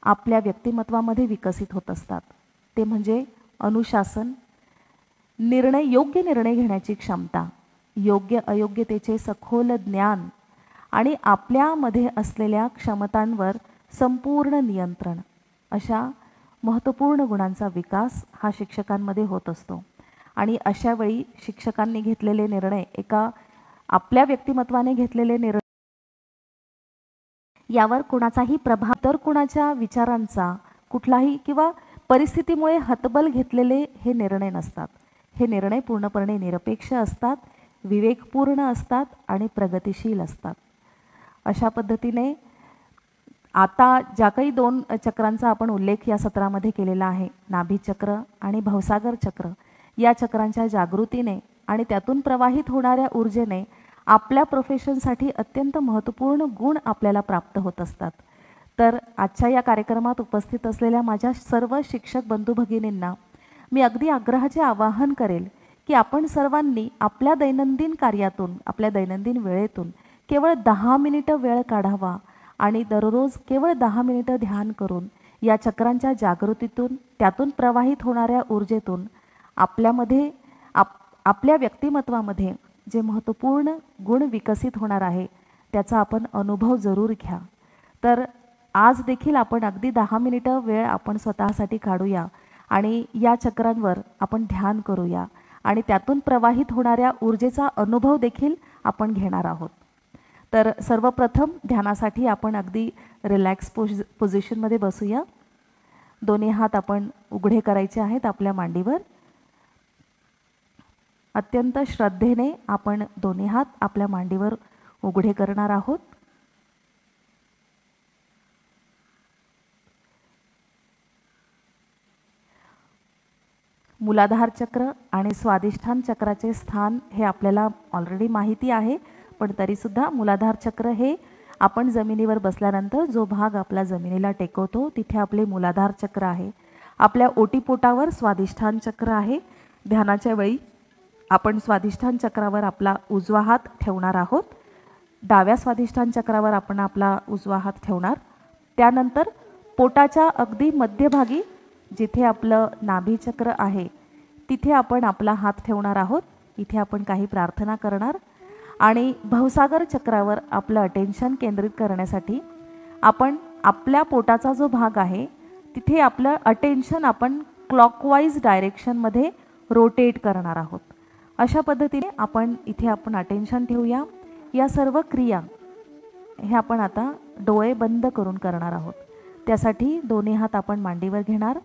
आपल्या व्यक्तिमत्वामध्ये विकसित होत असतात. ते म्हणजे अनुशासन, योग्य निर्णय घेण्याची क्षमता, योग्य अयोग्यतेचे सखोल ज्ञान आणि आपल्यामध्ये असलेल्या क्षमतांवर संपूर्ण नियंत्रण, अशा महत्त्वपूर्ण गुणांचा विकास हा शिक्षकांमध्ये होत असतो. आणि अशा वेळी शिक्षकांनी घेतलेले निर्णय, आपल्या व्यक्तिमत्वाने घेतलेले निर्णय यावर कोणाचाही प्रभाव, तर कुणाच्या विचारांचा कुठलाही किंवा परिस्थितीमुळे हतबल घेतलेले हे निर्णय नसतात. हे निर्णय पूर्णपणे निरपेक्ष असतात, विवेकपूर्ण असतात आणि प्रगतिशील असतात. अशा पद्धतीने आता ज्या काही 2 चक्रांचा आपण उल्लेख या सत्रामध्ये केलेला आहे, नाभीचक्र आणि भवसागर चक्र, या चक्रांच्या जागृतीने आणि त्यातून प्रवाहित होणाऱ्या ऊर्जेने आपल्या प्रोफेशनसाठी अत्यंत महत्त्वपूर्ण गुण आपल्याला प्राप्त होत असतात. तर आजच्या या कार्यक्रमात उपस्थित असलेल्या माझ्या सर्व शिक्षक बंधू भगिनींना मी अगदी आग्रहाचे आवाहन करेल की आपण सर्वांनी आपल्या दैनंदिन कार्यातून, आपल्या दैनंदिन वेळेतून केवळ 10 मिनिटं वेळ काढावा आणि दररोज केवळ 10 मिनिटं ध्यान करून या चक्रांच्या जागृतीतून, त्यातून प्रवाहित होणाऱ्या ऊर्जेतून आपल्यामध्ये आपल्या व्यक्तिमत्वामध्ये जे महत्त्वपूर्ण गुण विकसित होणार आहे त्याचा आपण अनुभव जरूर घ्या. तर आज देखील आपण अगदी 10 मिनिटं वेळ आपण स्वतःसाठी काढूया आणि या चक्रांवर आपण ध्यान करूया आणि त्यातून प्रवाहित होणाऱ्या ऊर्जेचा अनुभव देखील आपण घेणार आहोत. तर सर्वप्रथम ध्यानासाठी आपण अगदी रिलॅक्स पोझिशनमध्ये बसूया. दोन्ही हात आपण उघडे करायचे आहेत आपल्या मांडीवर. अत्यंत श्रद्धेने आपण दोन्ही हात आपल्या मांडीवर उघडे करणार आहोत. मूलाधार चक्र आणि स्वादिष्ठान चक्राचे स्थान हे आपल्याला ऑलरेडी माहिती आहे, पण तरीसुद्धा मूलाधार चक्र हे आपण जमिनीवर बसल्यानंतर जो भाग आपला जमिनीला टेकवतो तिथे आपले मूलाधार चक्र आहे. आपल्या ओटीपोटावर स्वादिष्ठान चक्र आहे. ध्यानाच्या वेळी आपण स्वादिष्ठान चक्रावर आपला उजवा हात ठेवणार आहोत. डाव्या स्वादिष्ठान चक्रावर आपण आपला उजवा हात ठेवणार. त्यानंतर पोटाच्या अगदी मध्यभागी जिथे आपलं नाभीचक्र आहे तिथे आपण आपला हात ठेवणार आहोत. इथे आपण काही प्रार्थना करणार आणि भवसागर चक्रावर आपलं अटेन्शन केंद्रित करण्यासाठी आपण आपल्या पोटाचा जो भाग आहे तिथे आपलं अटेन्शन आपण क्लॉकवाईज डायरेक्शनमध्ये रोटेट करणार आहोत. अशा पद्धतीने आपण इथे अटेन्शन ठेवूया. या सर्व क्रिया हे आपण आता डोळे बंद करून करणार आहोत. त्यासाठी दोन्ही हात आपण मांडीवर घेणार.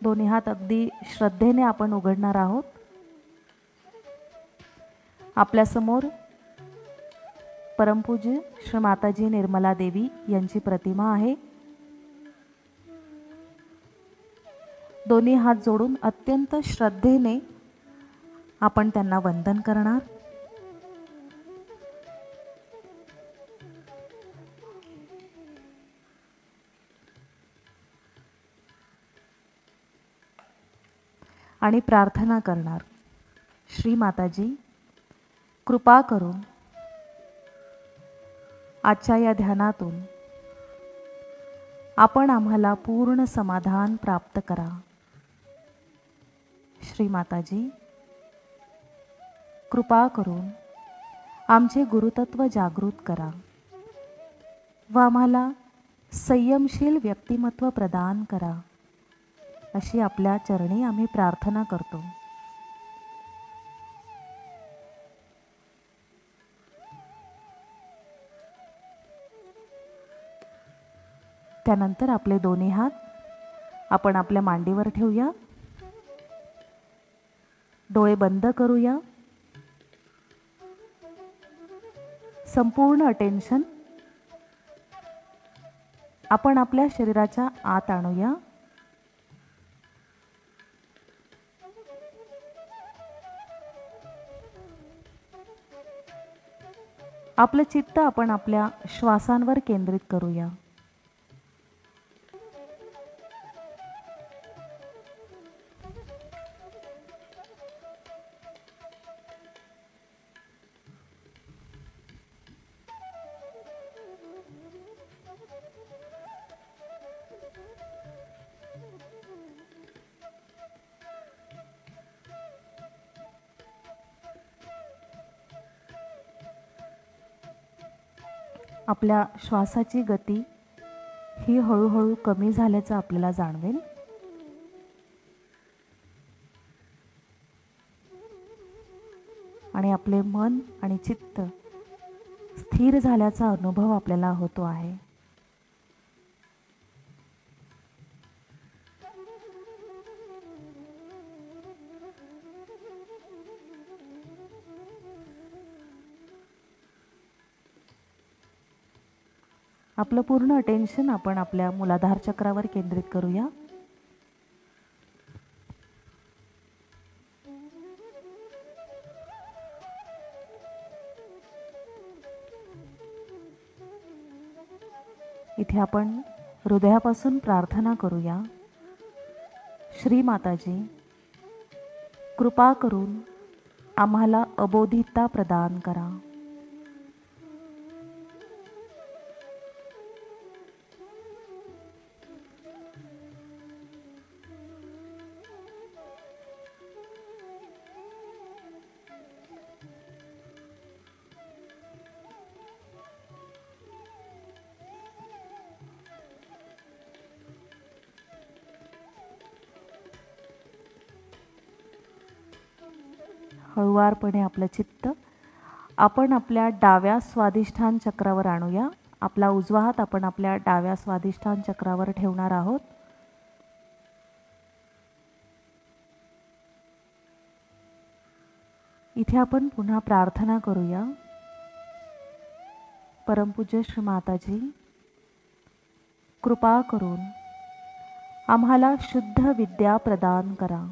दोन्ही हात अगदी श्रद्धेने आपण उघडणार आहोत. आपल्यासमोर परमपूज्य श्री माताजी निर्मला देवी यांची प्रतिमा आहे. दोन्ही हात जोडून अत्यंत श्रद्धेने आपण त्यांना वंदन करणार. आणि प्रार्थना करणार. श्री माताजी, कृपा करून आजच्या या ध्यानातून आपण आम्हाला पूर्ण समाधान प्राप्त करा. श्री माताजी, कृपा करून आमचे गुरुतत्व जागृत करा व आम्हाला संयमशील व्यक्तिमत्व प्रदान करा, अशी आपल्या चरणी आम्ही प्रार्थना करतो. त्यानंतर आपले दोन्ही हात आपण आपल्या मांडीवर ठेवूया. डोळे बंद करूया. संपूर्ण अटेन्शन आपण आपल्या शरीराच्या आत आणूया. आपलं चित्त आपण आपल्या श्वासांवर केंद्रित करूया. आपल्या श्वासाची गती ही हळूहळू कमी झाल्याचं आपल्याला जाणवेल. आणि आपले मन आणि चित्त स्थिर झाल्याचा अनुभव आपल्याला होतो आहे. आपलं पूर्ण अटेन्शन आपण आपल्या मूलाधार चक्रावर केंद्रित करूया. इथे आपण हृदयापासून प्रार्थना करूया. श्री माताजी, कृपा करून आम्हाला अबोधिता प्रदान करा. हळुवारपणे आपलं चित्त आपण आपल्या डाव्या स्वाधिष्ठान चक्रावर आणूया. आपला उजवा हात आपण आपल्या डाव्या स्वाधिष्ठान चक्रावर ठेवणार आहोत. इथे आपण पुन्हा प्रार्थना करूया. परमपूज्य श्री माताजी, कृपा करून आम्हाला शुद्ध विद्या प्रदान करा.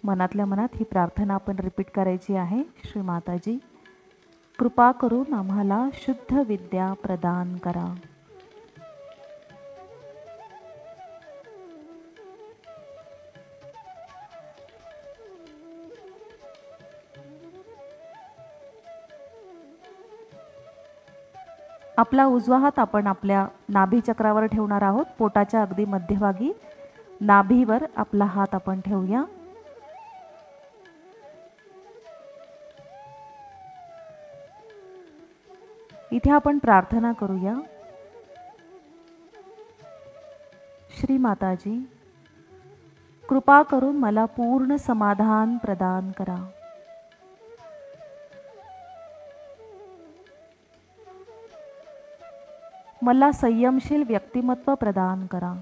मनातल्या मनात ही प्रार्थना आपण रिपीट करायची आहे. श्री माताजी, कृपा करून आम्हाला शुद्ध विद्या प्रदान करा. आपला उजवा हात आपण आपल्या नाभी चक्रावर ठेवणार आहोत. पोटाच्या अगदी मध्यभागी नाभीवर आपला हात आपण ठेवूया. इथे आपण प्रार्थना करूया. श्री माताजी, कृपा करून मला पूर्ण समाधान प्रदान करा. मला संयमशील व्यक्तिमत्व प्रदान करा.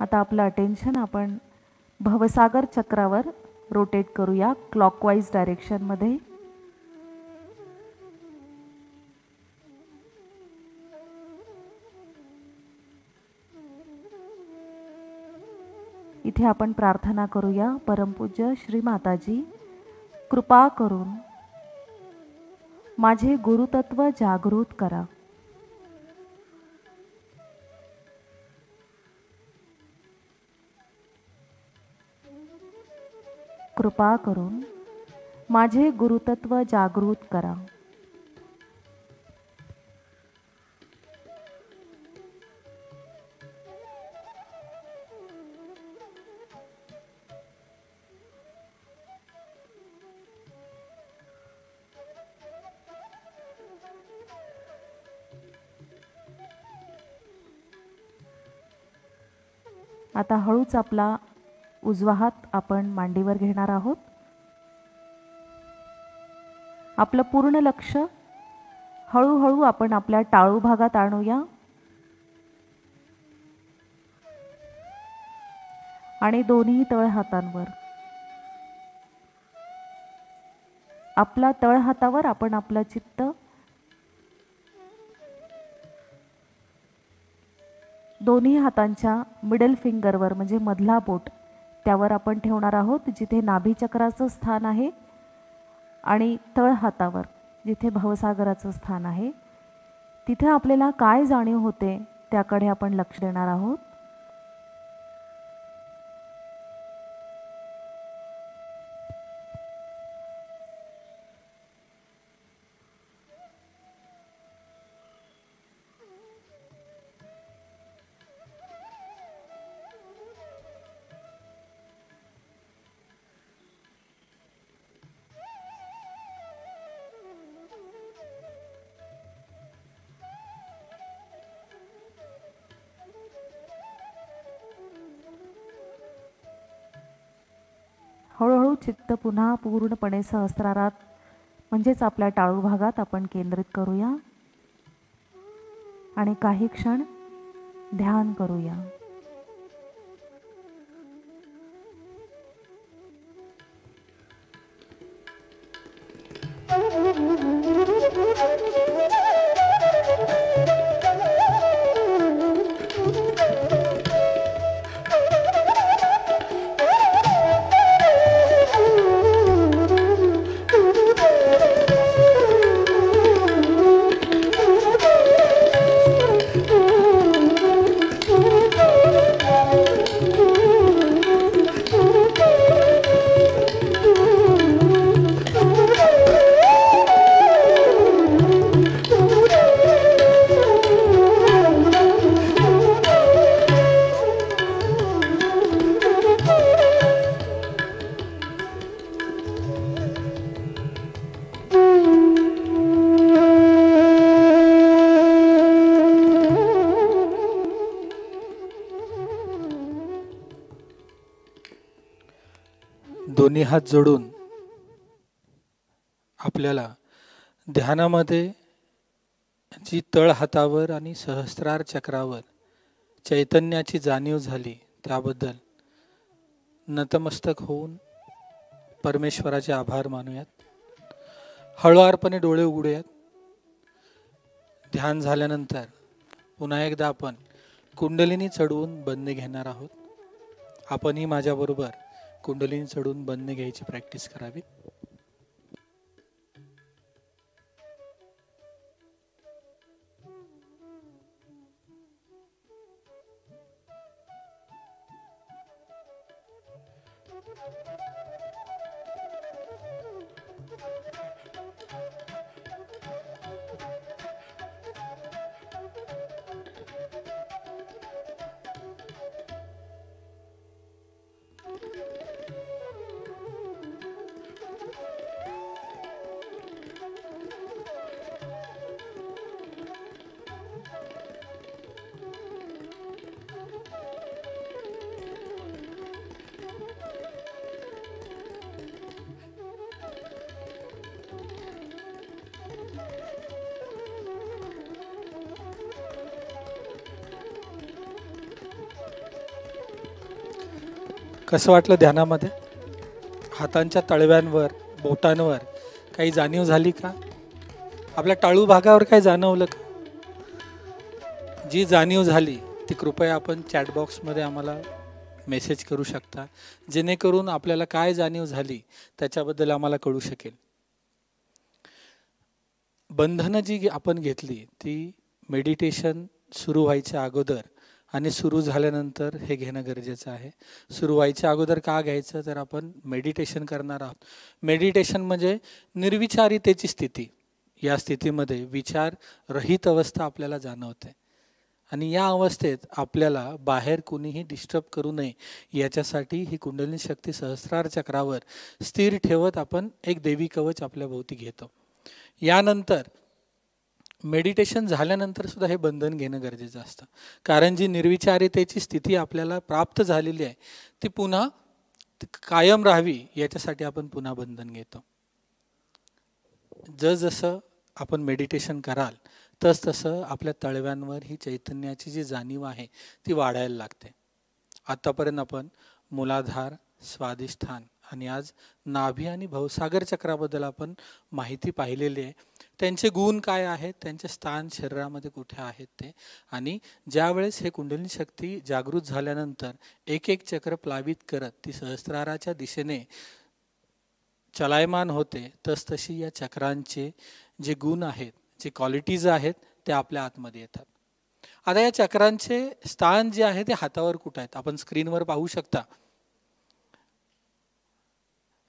आता आपलं अटेन्शन आपण भवसागर चक्रावर रोटेट करूया क्लॉकवाईज डायरेक्शनमध्ये. इथे आपण प्रार्थना करूया. परमपूज्य श्री माताजी, कृपा करून माझे गुरुतत्व जागृत करा. कृपा करून माझे गुरुतत्व जागृत करा. आता हळूच आपला उजवा हात आपण मांडीवर घेणार आहोत. आपलं पूर्ण लक्ष हळूहळू आपण आपल्या टाळू भागात आणूया आणि दोन्ही तळ हातांवर आपला तळ हातावर आपण आपलं चित्त दोन्ही हातांच्या मिडल फिंगरवर म्हणजे मधला बोट त्यावर आपण ठेवणार आहोत, जिथे नाभी चक्राचं स्थान आहे, आणि तळ हातावर जिथे भवसागराचं स्थान आहे. तिथे आपल्याला काय जाणीव होते त्याकडे आपण लक्ष देणार आहोत. हळूहळू चित्त पुन्हा पूर्णपणे सहस्रारात म्हणजेच आपल्या टाळू भागात आपण केंद्रित करूया आणि काही क्षण ध्यान करूया. दोन्ही हात जोडून आपल्याला ध्यानामध्ये जी तळ हातावर आणि सहस्रार चक्रावर चैतन्याची जाणीव झाली त्याबद्दल नतमस्तक होऊन परमेश्वराचे आभार मानूयात. हळुवारपणे डोळे उघडूयात. ध्यान झाल्यानंतर पुन्हा एकदा आपण कुंडलिनी चढवून बंदी घेणार आहोत. आपणही माझ्याबरोबर कुंडलिनी चढवून बंदी घ्यायची प्रॅक्टिस करावी. कसं वाटलं ध्यानामध्ये? हातांच्या तळव्यांवर बोटांवर काही जाणीव झाली का? आपल्या टाळू भागावर काय जाणवलं का? जी जाणीव झाली ती कृपया आपण चॅट बॉक्समध्ये आम्हाला मेसेज करू शकता, जेणेकरून आपल्याला काय जाणीव झाली त्याच्याबद्दल आम्हाला कळू शकेल. बंधनं जी आपण घेतली ती मेडिटेशन सुरू व्हायच्या अगोदर आणि सुरू झाल्यानंतर हे घेणं गरजेचं आहे. सुरू व्हायच्या अगोदर का घ्यायचं? तर आपण मेडिटेशन करणार आहोत. मेडिटेशन म्हणजे निर्विचारितेची स्थिती. या स्थितीमध्ये विचार रहित अवस्था आपल्याला जाणवते आणि या अवस्थेत आपल्याला बाहेर कुणीही डिस्टर्ब करू नये याच्यासाठी ही कुंडलिनी शक्ती सहस्रार चक्रावर स्थिर ठेवत आपण एक देवी कवच आपल्या भोवती घेतो. यानंतर मेडिटेशन झाल्यानंतर सुद्धा हे बंधन घेणं गरजेचं असतं, कारण जी निर्विचारितेची स्थिती आपल्याला प्राप्त झालेली आहे ती पुन्हा कायम राहावी याच्यासाठी आपण पुन्हा बंधन घेतो. जसं आपण मेडिटेशन कराल तसं आपल्या तळव्यांवर ही चैतन्याची जी जाणीव आहे ती वाढायला लागते. आतापर्यंत आपण मूलाधार, स्वाधिष्ठान आणि आज नाभी आणि भवसागर चक्राबद्दल आपण माहिती पाहिलेली आहे. त्यांचे गुण काय आहेत, त्यांचे स्थान शरीरामध्ये कुठे आहेत ते, आणि ज्यावेळेस हे कुंडलिनी शक्ती जागृत झाल्यानंतर एक एक चक्र प्लावित करत ती सहस्राराच्या दिशेने चलायमान होते, तशी या चक्रांचे जे गुण आहेत, जे क्वालिटीज आहेत ते आपल्या आतमध्ये येतात. आता या चक्रांचे स्थान जे आहे ते हातावर कुठे आहेत आपण स्क्रीनवर पाहू शकता.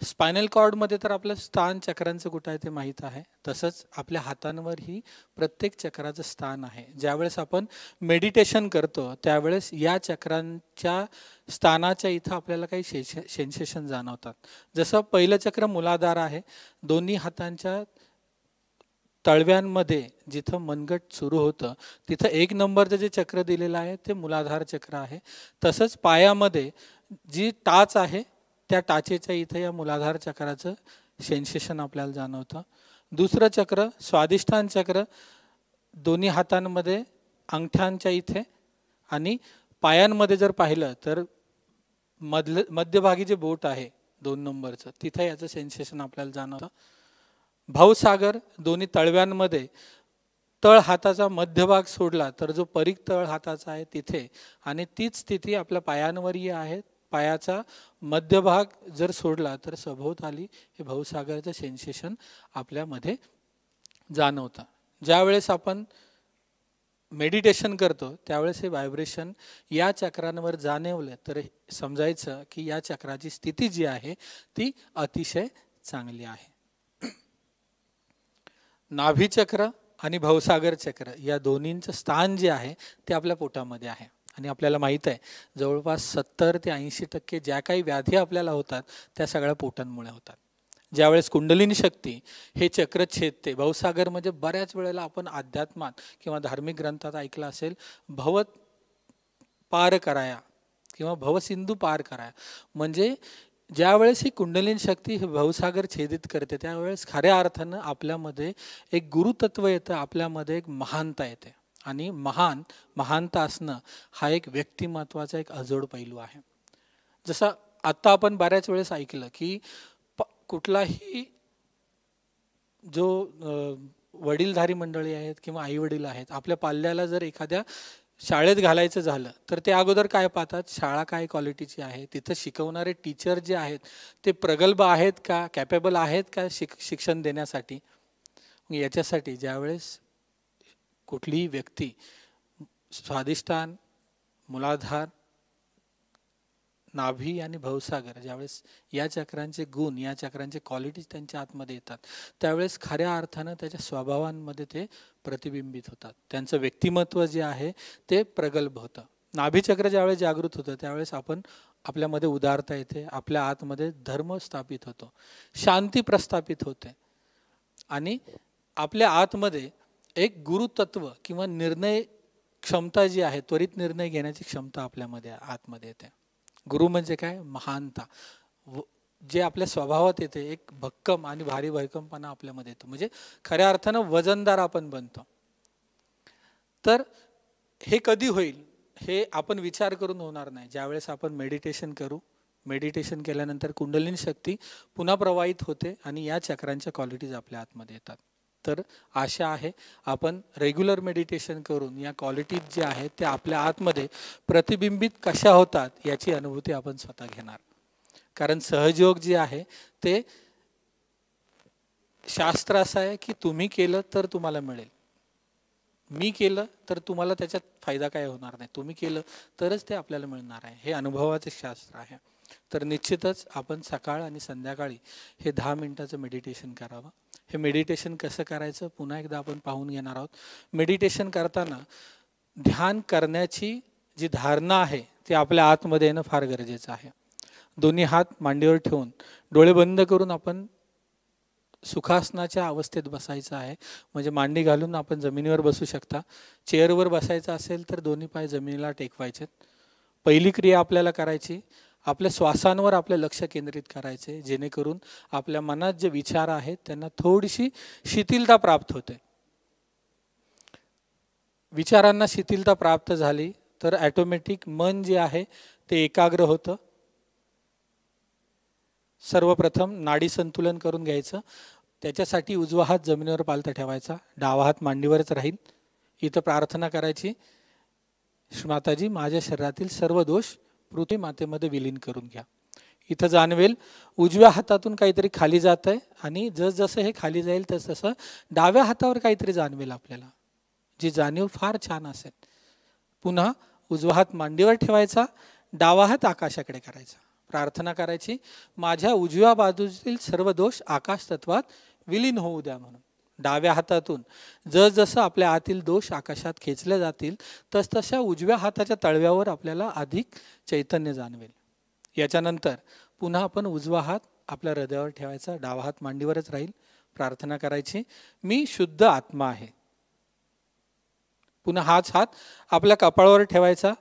स्पायनल कॉर्डमध्ये तर आपलं स्थान चक्रांचं कुठं आहे ते माहीत आहे, तसंच आपल्या हातांवरही प्रत्येक चक्राचं स्थान आहे. ज्यावेळेस आपण मेडिटेशन करतो त्यावेळेस या चक्रांच्या स्थानाच्या इथं आपल्याला काही सेन्सेशन जाणवतात. जसं पहिलं चक्र मूलाधार आहे, दोन्ही हातांच्या तळव्यांमध्ये जिथं मनगट सुरू होतं तिथं 1 नंबरचं जे चक्र दिलेलं आहे ते मूलाधार चक्र आहे. तसंच पायामध्ये जी टाच आहे त्या टाचेच्या इथं या मूलाधार चक्राचं सेन्सेशन आपल्याला जाणवतं. दुसरं चक्र स्वाधिष्ठान चक्र दोन्ही हातांमध्ये अंगठ्यांच्या इथे आणि पायांमध्ये जर पाहिलं तर मध्यभागी जे बोट आहे 2 नंबरचं तिथं याचं सेन्सेशन आपल्याला जाणवतं. भवसागर दोन्ही तळव्यांमध्ये तळ हाताचा मध्यभाग सोडला तर जो परीघ तळ हाताचा आहे तिथे, आणि तीच स्थिती आपल्या पायांवरही आहे. पायाचा मध्यभाग जर सोडला तर सभोवताली हे भवसागरचं सेन्सेशन आपल्यामध्ये जाणवतं. ज्यावेळेस आपण मेडिटेशन करतो त्यावेळेस हे व्हायब्रेशन या चक्रांवर जाणवलं तर समजायचं की या चक्राची स्थिती जी आहे ती अतिशय चांगली आहे. नाभी चक्र आणि भवसागर चक्र या दोन्हींचं स्थान जे आहे ते आपल्या पोटामध्ये आहे, आणि आपल्याला माहीत आहे जवळपास 70 ते 80% ज्या काही व्याधी आपल्याला होतात त्या सगळ्या पोटांमुळे होतात. ज्यावेळेस कुंडलिनी शक्ती हे चक्र छेदते, भवसागर म्हणजे बऱ्याच वेळेला आपण अध्यात्मात किंवा धार्मिक ग्रंथात ऐकलं असेल भवत पार कराया किंवा भवसिंधू पार कराया, म्हणजे ज्यावेळेस ही कुंडलिनी शक्ती हे भवसागर छेदित करते त्यावेळेस खऱ्या अर्थानं आपल्यामध्ये एक गुरुतत्व येतं, आपल्यामध्ये एक महानता येते. आणि महानता असणं हा एक व्यक्तिमत्वाचा एक अजोड पैलू आहे. जसं आत्ता आपण बऱ्याच वेळेस ऐकलं की कुठलाही जो वडीलधारी मंडळी आहेत किंवा आई वडील आहेत, आपल्या पाल्याला जर एखाद्या शाळेत घालायचं झालं तर ते अगोदर काय पाहतात, शाळा काय क्वालिटीची आहे, तिथं शिकवणारे टीचर जे आहेत ते प्रगल्भ आहेत का, कॅपेबल आहेत का शिक्षण देण्यासाठी. याच्यासाठी ज्यावेळेस कुठलीही व्यक्ती स्वाधिष्ठान, मूलाधार, नाभी आणि भवसागर ज्यावेळेस या चक्रांचे गुण, या चक्रांचे क्वालिटीज त्यांच्या आतमध्ये येतात त्यावेळेस खऱ्या अर्थानं त्याच्या स्वभावांमध्ये ते प्रतिबिंबित होतात. त्यांचं व्यक्तिमत्व जे आहे ते प्रगल्भ होतं. नाभीचक्र ज्यावेळेस जागृत होतं त्यावेळेस आपल्यामध्ये उदारता येते, आपल्या आतमध्ये धर्म स्थापित होतो, शांती प्रस्थापित होते आणि आपल्या आतमध्ये एक गुरुतत्व किंवा निर्णय क्षमता जी आहे, त्वरित निर्णय घेण्याची क्षमता आपल्यामध्ये आतमध्ये येते. गुरु म्हणजे काय, महानता, जे आपल्या स्वभावात येते, एक भक्कम आणि भारी भरकमपणा आपल्यामध्ये येतो, म्हणजे खऱ्या अर्थानं वजनदार आपण बनतो. तर हे कधी होईल हे आपण विचार करून होणार नाही. ज्यावेळेस आपण मेडिटेशन करू, मेडिटेशन केल्यानंतर कुंडलिनी शक्ती पुन्हा प्रवाहित होते आणि या चक्रांच्या क्वालिटीज आपल्या आतमध्ये येतात. तर आशा आहे आपण रेग्युलर मेडिटेशन करून या क्वालिटीज ज्या आहेत त्या आपल्या आतमध्ये प्रतिबिंबित कशा होतात याची अनुभूती आपण स्वतः घेणार. कारण सहजयोग जे आहे ते शास्त्र असं आहे की तुम्ही केलं तर तुम्हाला मिळेल, मी केलं तर तुम्हाला त्याच्यात फायदा काय होणार नाही, तुम्ही केलं तरच ते आपल्याला मिळणार आहे. हे अनुभवाचे शास्त्र आहे. तर निश्चितच आपण सकाळ आणि संध्याकाळी हे 10 मिनिटाचं मेडिटेशन करावं. हे मेडिटेशन कसं करायचं पुन्हा एकदा आपण पाहून घेणार आहोत. मेडिटेशन करताना ध्यान करण्याची जी धारणा आहे ती आपल्या आतमध्ये येणं फार गरजेचं आहे. दोन्ही हात मांडीवर ठेवून डोळे बंद करून आपण सुखासनाच्या अवस्थेत बसायचं आहे. म्हणजे मांडी घालून आपण जमिनीवर बसू शकता. चेअरवर बसायचं असेल तर दोन्ही पाय जमिनीला टेकवायचे. पहिली क्रिया आपल्याला करायची, आपल्या श्वासांवर आपलं लक्ष केंद्रित करायचे, जेणेकरून आपल्या मनात जे विचार आहेत त्यांना थोडीशी शिथिलता प्राप्त होते. विचारांना शिथिलता प्राप्त झाली तर ॲटोमॅटिक मन जे आहे ते एकाग्र होतं. सर्वप्रथम नाडी संतुलन करून घ्यायचं. त्याच्यासाठी उजवा हात जमिनीवर पालथा ठेवायचा, डावा हात मांडीवरच राहील. इथं प्रार्थना करायची, माताजी माझ्या शरीरातील सर्व दोष पृथ्वी मातेमध्ये विलीन करून घ्या. इथं जाणवेल उजव्या हातातून काहीतरी खाली जात आहे आणि जसजसं हे खाली जाईल तसं डाव्या हातावर काहीतरी जाणवेल आपल्याला, जी जाणीव फार छान असेल. पुन्हा उजवा हात मांडीवर ठेवायचा, डावा हात आकाशाकडे करायचा. प्रार्थना करायची, माझ्या उजव्या बाजूतील सर्व दोष आकाश तत्वात विलीन होऊ द्या म्हणून. डाव्या हातातून जसजसं आपल्या आतील दोष आकाशात खेचले जातील तसतशा उजव्या हाताच्या तळव्यावर आपल्याला अधिक चैतन्य जाणवेल. याच्यानंतर पुन्हा आपण उजवा हात आपल्या हृदयावर ठेवायचा, डावा हात मांडीवरच राहील. प्रार्थना करायची, मी शुद्ध आत्मा आहे. पुन्हा हाच हात आपल्या कपाळावर ठेवायचा.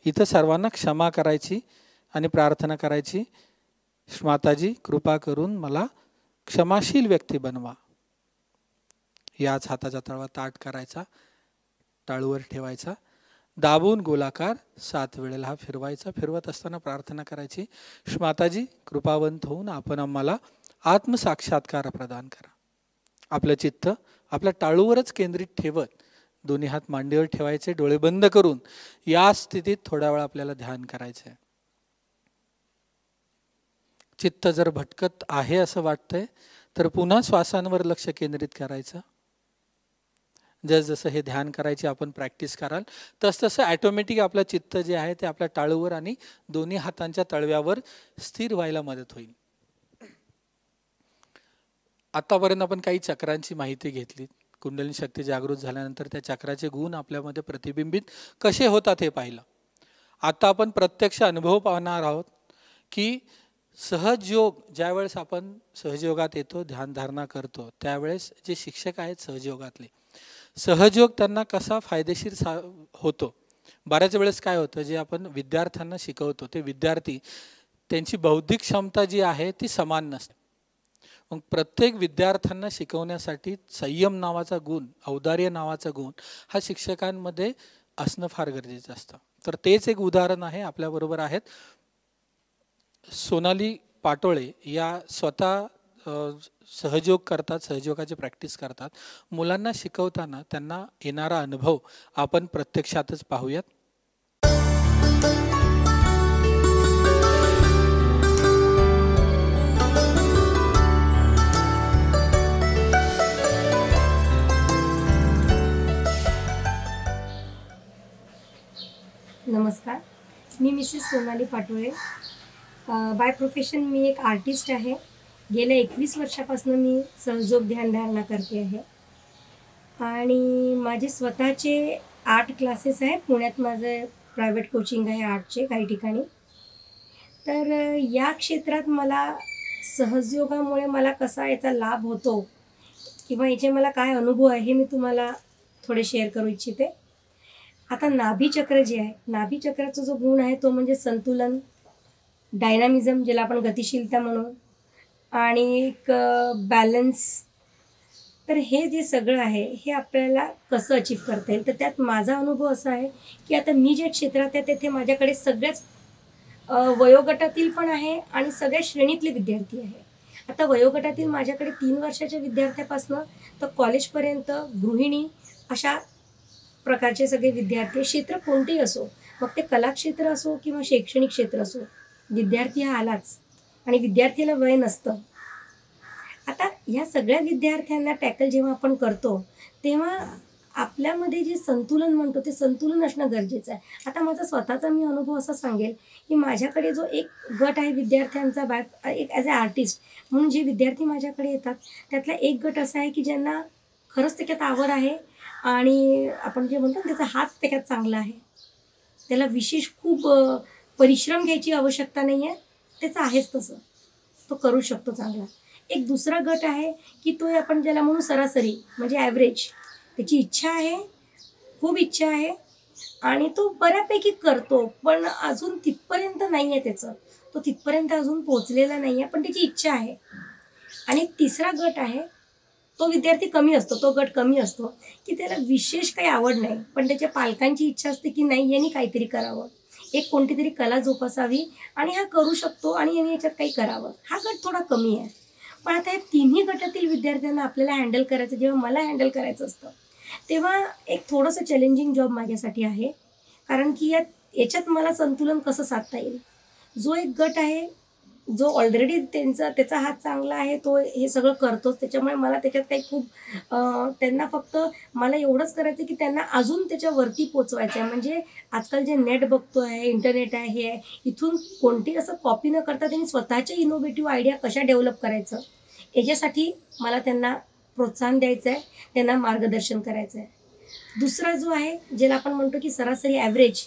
इथं सर्वांना क्षमा करायची आणि प्रार्थना करायची, माताजी कृपा करून मला क्षमाशील व्यक्ती बनवा. याच हाताचा तळवा ताठ करायचा, टाळूवर ठेवायचा, दाबून गोलाकार 7 वेळेला हा फिरवायचा. फिरवत असताना प्रार्थना करायची, माताजी कृपावंत होऊन आपण आम्हाला आत्मसाक्षात्कार प्रदान करा. आपलं चित्त आपल्या टाळूवरच केंद्रित ठेवत दोन्ही हात मांडीवर ठेवायचे, डोळे बंद करून या स्थितीत थोडा वेळ आपल्याला ध्यान करायचं आहे. चित्त जर भटकत आहे असं वाटतंय तर पुन्हा श्वासांवर लक्ष केंद्रित करायचं. जसं हे ध्यान करायची आपण प्रॅक्टिस कराल तसतसं ॲटोमॅटिक आपलं चित्त जे आहे ते आपल्या टाळूवर आणि दोन्ही हातांच्या तळव्यावर स्थिर व्हायला मदत होईल. आतापर्यंत आपण काही चक्रांची माहिती घेतली. कुंडलिनी शक्ती जागृत झाल्यानंतर त्या चक्राचे गुण आपल्यामध्ये प्रतिबिंबित कसे होतात हे पाहिलं. आता आपण प्रत्यक्ष अनुभव पाहणार आहोत की सहजयोग ज्यावेळेस आपण सहजयोगात येतो, ध्यानधारणा करतो, त्यावेळेस जे शिक्षक आहेत सहजयोगातले, सहजयोग त्यांना कसा फायदेशीर होतो. बऱ्याच वेळेस काय होतं, जे आपण विद्यार्थ्यांना शिकवतो ते विद्यार्थी त्यांची बौद्धिक क्षमता जी आहे ती समान नसते. मग प्रत्येक विद्यार्थ्यांना शिकवण्यासाठी संयम नावाचा गुण, औदार्य नावाचा गुण हा शिक्षकांमध्ये असणं फार गरजेचं असतं. तर तेच एक उदाहरण आहे. आपल्याबरोबर आहेत सोनाली पाटोळे. या स्वतः सहयोग करतात, सहयोगाची प्रॅक्टिस करतात. मुलांना शिकवताना त्यांना येणारा अनुभव आपण प्रत्यक्षातच पाहूयात. नमस्कार, मी Mrs Sonali Patole. By profession मी एक आर्टिस्ट आहे. गेल्या 21 वर्षापासून मी सहयोग ध्यानधारणा करते आहे आणि माझे स्वतःचे आर्ट क्लासेस आहेत. पुण्यात माझं प्रायव्हेट कोचिंग आहे आर्टचे काही ठिकाणी. तर या क्षेत्रात मला सहयोगामुळे मला कसा याचा लाभ होतो किंवा याचे मला काय अनुभव आहे हे मी तुम्हाला थोडे शेअर करू इच्छिते. आता नाभीचक्र जे आहे, नाभीचक्राचा जो गुण आहे तो म्हणजे संतुलन, डायनामिझम ज्याला आपण गतिशीलता म्हणू, आणि एक बॅलन्स. तर हे जे सगळं आहे हे आपल्याला कसं अचीव करता येईल, तर त्यात माझा अनुभव असा आहे की आता मी ज्या क्षेत्रात आहे तेथे माझ्याकडे सगळ्याच वयोगटातील पण आहे आणि सगळ्या श्रेणीतले विद्यार्थी आहे. आता वयोगटातील माझ्याकडे 3 वर्षाच्या विद्यार्थ्यापासून तर कॉलेजपर्यंत गृहिणी अशा प्रकारचे सगळे विद्यार्थी, क्षेत्र कोणतेही असो, मग ते कलाक्षेत्र असो किंवा शैक्षणिक क्षेत्र असो, विद्यार्थी हा आलाच आणि विद्यार्थीला वय नसतं. आता ह्या सगळ्या विद्यार्थ्यांना टॅकल जेव्हा आपण करतो तेव्हा आपल्यामध्ये जे संतुलन म्हणतो ते संतुलन असणं गरजेचं आहे. आता माझा स्वतःचा मी अनुभव असा सांगेल की माझ्याकडे जो एक गट आहे विद्यार्थ्यांचा, एक ॲज अ आर्टिस्ट म्हणून जे विद्यार्थी माझ्याकडे येतात त्यातला एक गट असा आहे की ज्यांना खरंच त्याच्यात आवड आहे आणि आपण जे म्हणतो त्याचा हात त्याच्यात चांगला आहे, त्याला विशेष खूप परिश्रम घ्यायची आवश्यकता नाही आहे, त्याचं आहेच तसं, तो करू शकतो चांगला. एक दुसरा गट आहे की तो आपण ज्याला म्हणू सरासरी म्हणजे ॲव्हरेज, त्याची इच्छा आहे, खूप इच्छा आहे आणि तो बऱ्यापैकी करतो पण अजून तिथपर्यंत नाही आहे त्याचं, तो तिथपर्यंत अजून पोचलेला नाही आहे पण त्याची इच्छा आहे. आणि एक तिसरा गट आहे, तो विद्यार्थी कमी असतो, तो गट कमी असतो की त्याला विशेष काही आवड नाही पण त्याच्या पालकांची इच्छा असते की नाही यांनी काहीतरी करावं, एक कोणती तरी कला जोपासावी आणि हा करू शकतो आणि यांनी याच्यात काही करावं. हा गट थोडा कमी आहे. पण आता या तिन्ही गटातील विद्यार्थ्यांना आपल्याला हँडल करायचं, जेव्हा मला हँडल करायचं असतं तेव्हा एक थोडंसं चॅलेंजिंग जॉब माझ्यासाठी आहे. कारण की याच्यात मला संतुलन कसं साधता येईल. जो एक गट आहे जो ऑलरेडी त्याचा हात चांगला आहे, तो हे सगळं करतोच, त्याच्यामुळे मला त्याच्यात काही खूप त्यांना फक्त मला एवढंच करायचं की त्यांना अजून त्याच्यावरती पोचवायचं आहे. म्हणजे आजकाल जे नेट बघतो आहे, इंटरनेट आहे, हे आहे, इथून कोणती असं कॉपी न करता त्यांनी स्वतःच्या इनोव्हेटिव्ह आयडिया कशा डेव्हलप करायचं याच्यासाठी मला त्यांना प्रोत्साहन द्यायचं आहे, त्यांना मार्गदर्शन करायचं आहे. दुसरा जो आहे ज्याला आपण म्हणतो की सरासरी ॲव्हरेज,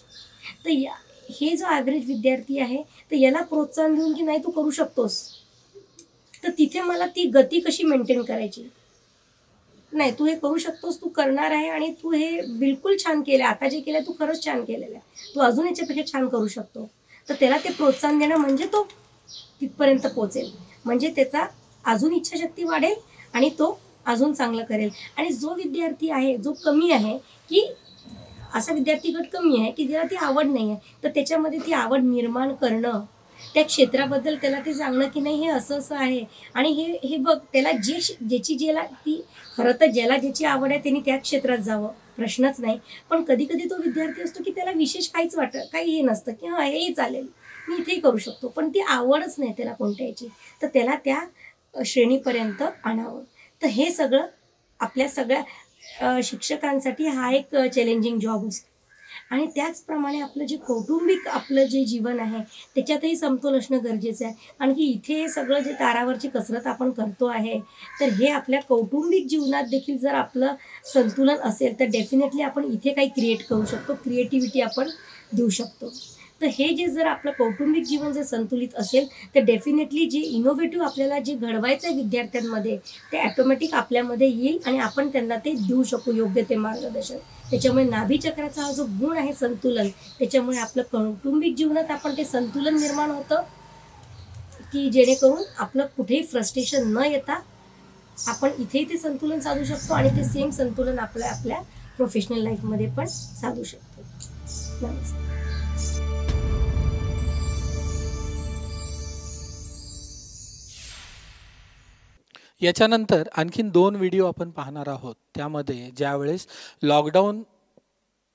तर हे जो ॲव्हरेज विद्यार्थी आहे तर याला प्रोत्साहन देऊन की नाही तू करू शकतोस, तर तिथे मला ती गती कशी मेंटेन करायची, नाही तू हे करू शकतोस, तू करणार आहे आणि तू हे बिलकुल छान केलं आहे, आता जे केलं तू खरंच छान केलेलं आहे, तू अजून याच्यापेक्षा छान करू शकतो. तर त्याला ते प्रोत्साहन देणं म्हणजे तो तिथपर्यंत पोचेल, म्हणजे त्याचा अजून इच्छाशक्ती वाढेल आणि तो अजून चांगलं करेल. आणि जो विद्यार्थी आहे जो कमी आहे की असा विद्यार्थी गट कमी आहे की ज्याला ती आवड नाही आहे, तर त्याच्यामध्ये ती आवड निर्माण करणं, त्या क्षेत्राबद्दल त्याला ते सांगणं की नाही हे असं असं आहे आणि हे बघ, त्याला ज्याला ती खरं तर ज्याची आवड आहे त्यांनी त्या क्षेत्रात जावं, प्रश्नच नाही. पण कधी कधी तो विद्यार्थी असतो की त्याला विशेष काहीच काही हे नसतं की हां हेही चालेल, मी इथेही करू शकतो, पण ती आवडच नाही त्याला कोणत्या याची, तर त्याला त्या श्रेणीपर्यंत आणावं. तर हे सगळं आपल्या सगळ्या शिक्षकांसाठी हा एक चॅलेंजिंग जॉब असतो. आणि त्याचप्रमाणे आपलं जे कौटुंबिक आपलं जे जीवन आहे त्याच्यातही समतोल असणं गरजेचं आहे. कारण की इथे सगळं जे तारावरची कसरत आपण करतो आहे, तर हे आपल्या कौटुंबिक जीवनात देखील जर आपलं संतुलन असेल तर डेफिनेटली आपण इथे काही क्रिएट करू शकतो, क्रिएटिव्हिटी आपण देऊ शकतो. तर हे जे जर आपलं कौटुंबिक जीवन जर संतुलित असेल तर डेफिनेटली जे इनोव्हेटिव्ह आपल्याला जे घडवायचं आहे विद्यार्थ्यांमध्ये ते ॲटोमॅटिक आपल्यामध्ये येईल आणि आपण त्यांना ते देऊ शकू योग्य ते मार्गदर्शन. त्याच्यामुळे नाभीचक्राचा हा जो गुण आहे संतुलन, त्याच्यामुळे आपलं कौटुंबिक जीवनात आपण ते संतुलन निर्माण होतं की जेणेकरून आपलं कुठेही फ्रस्ट्रेशन न येता आपण इथेही ते संतुलन साधू शकतो आणि ते सेम संतुलन आपल्या प्रोफेशनल लाईफमध्ये पण साधू शकतो. नमस्कार. याच्यानंतर आणखीन 2 व्हिडिओ आपण पाहणार आहोत. त्यामध्ये ज्यावेळेस लॉकडाऊन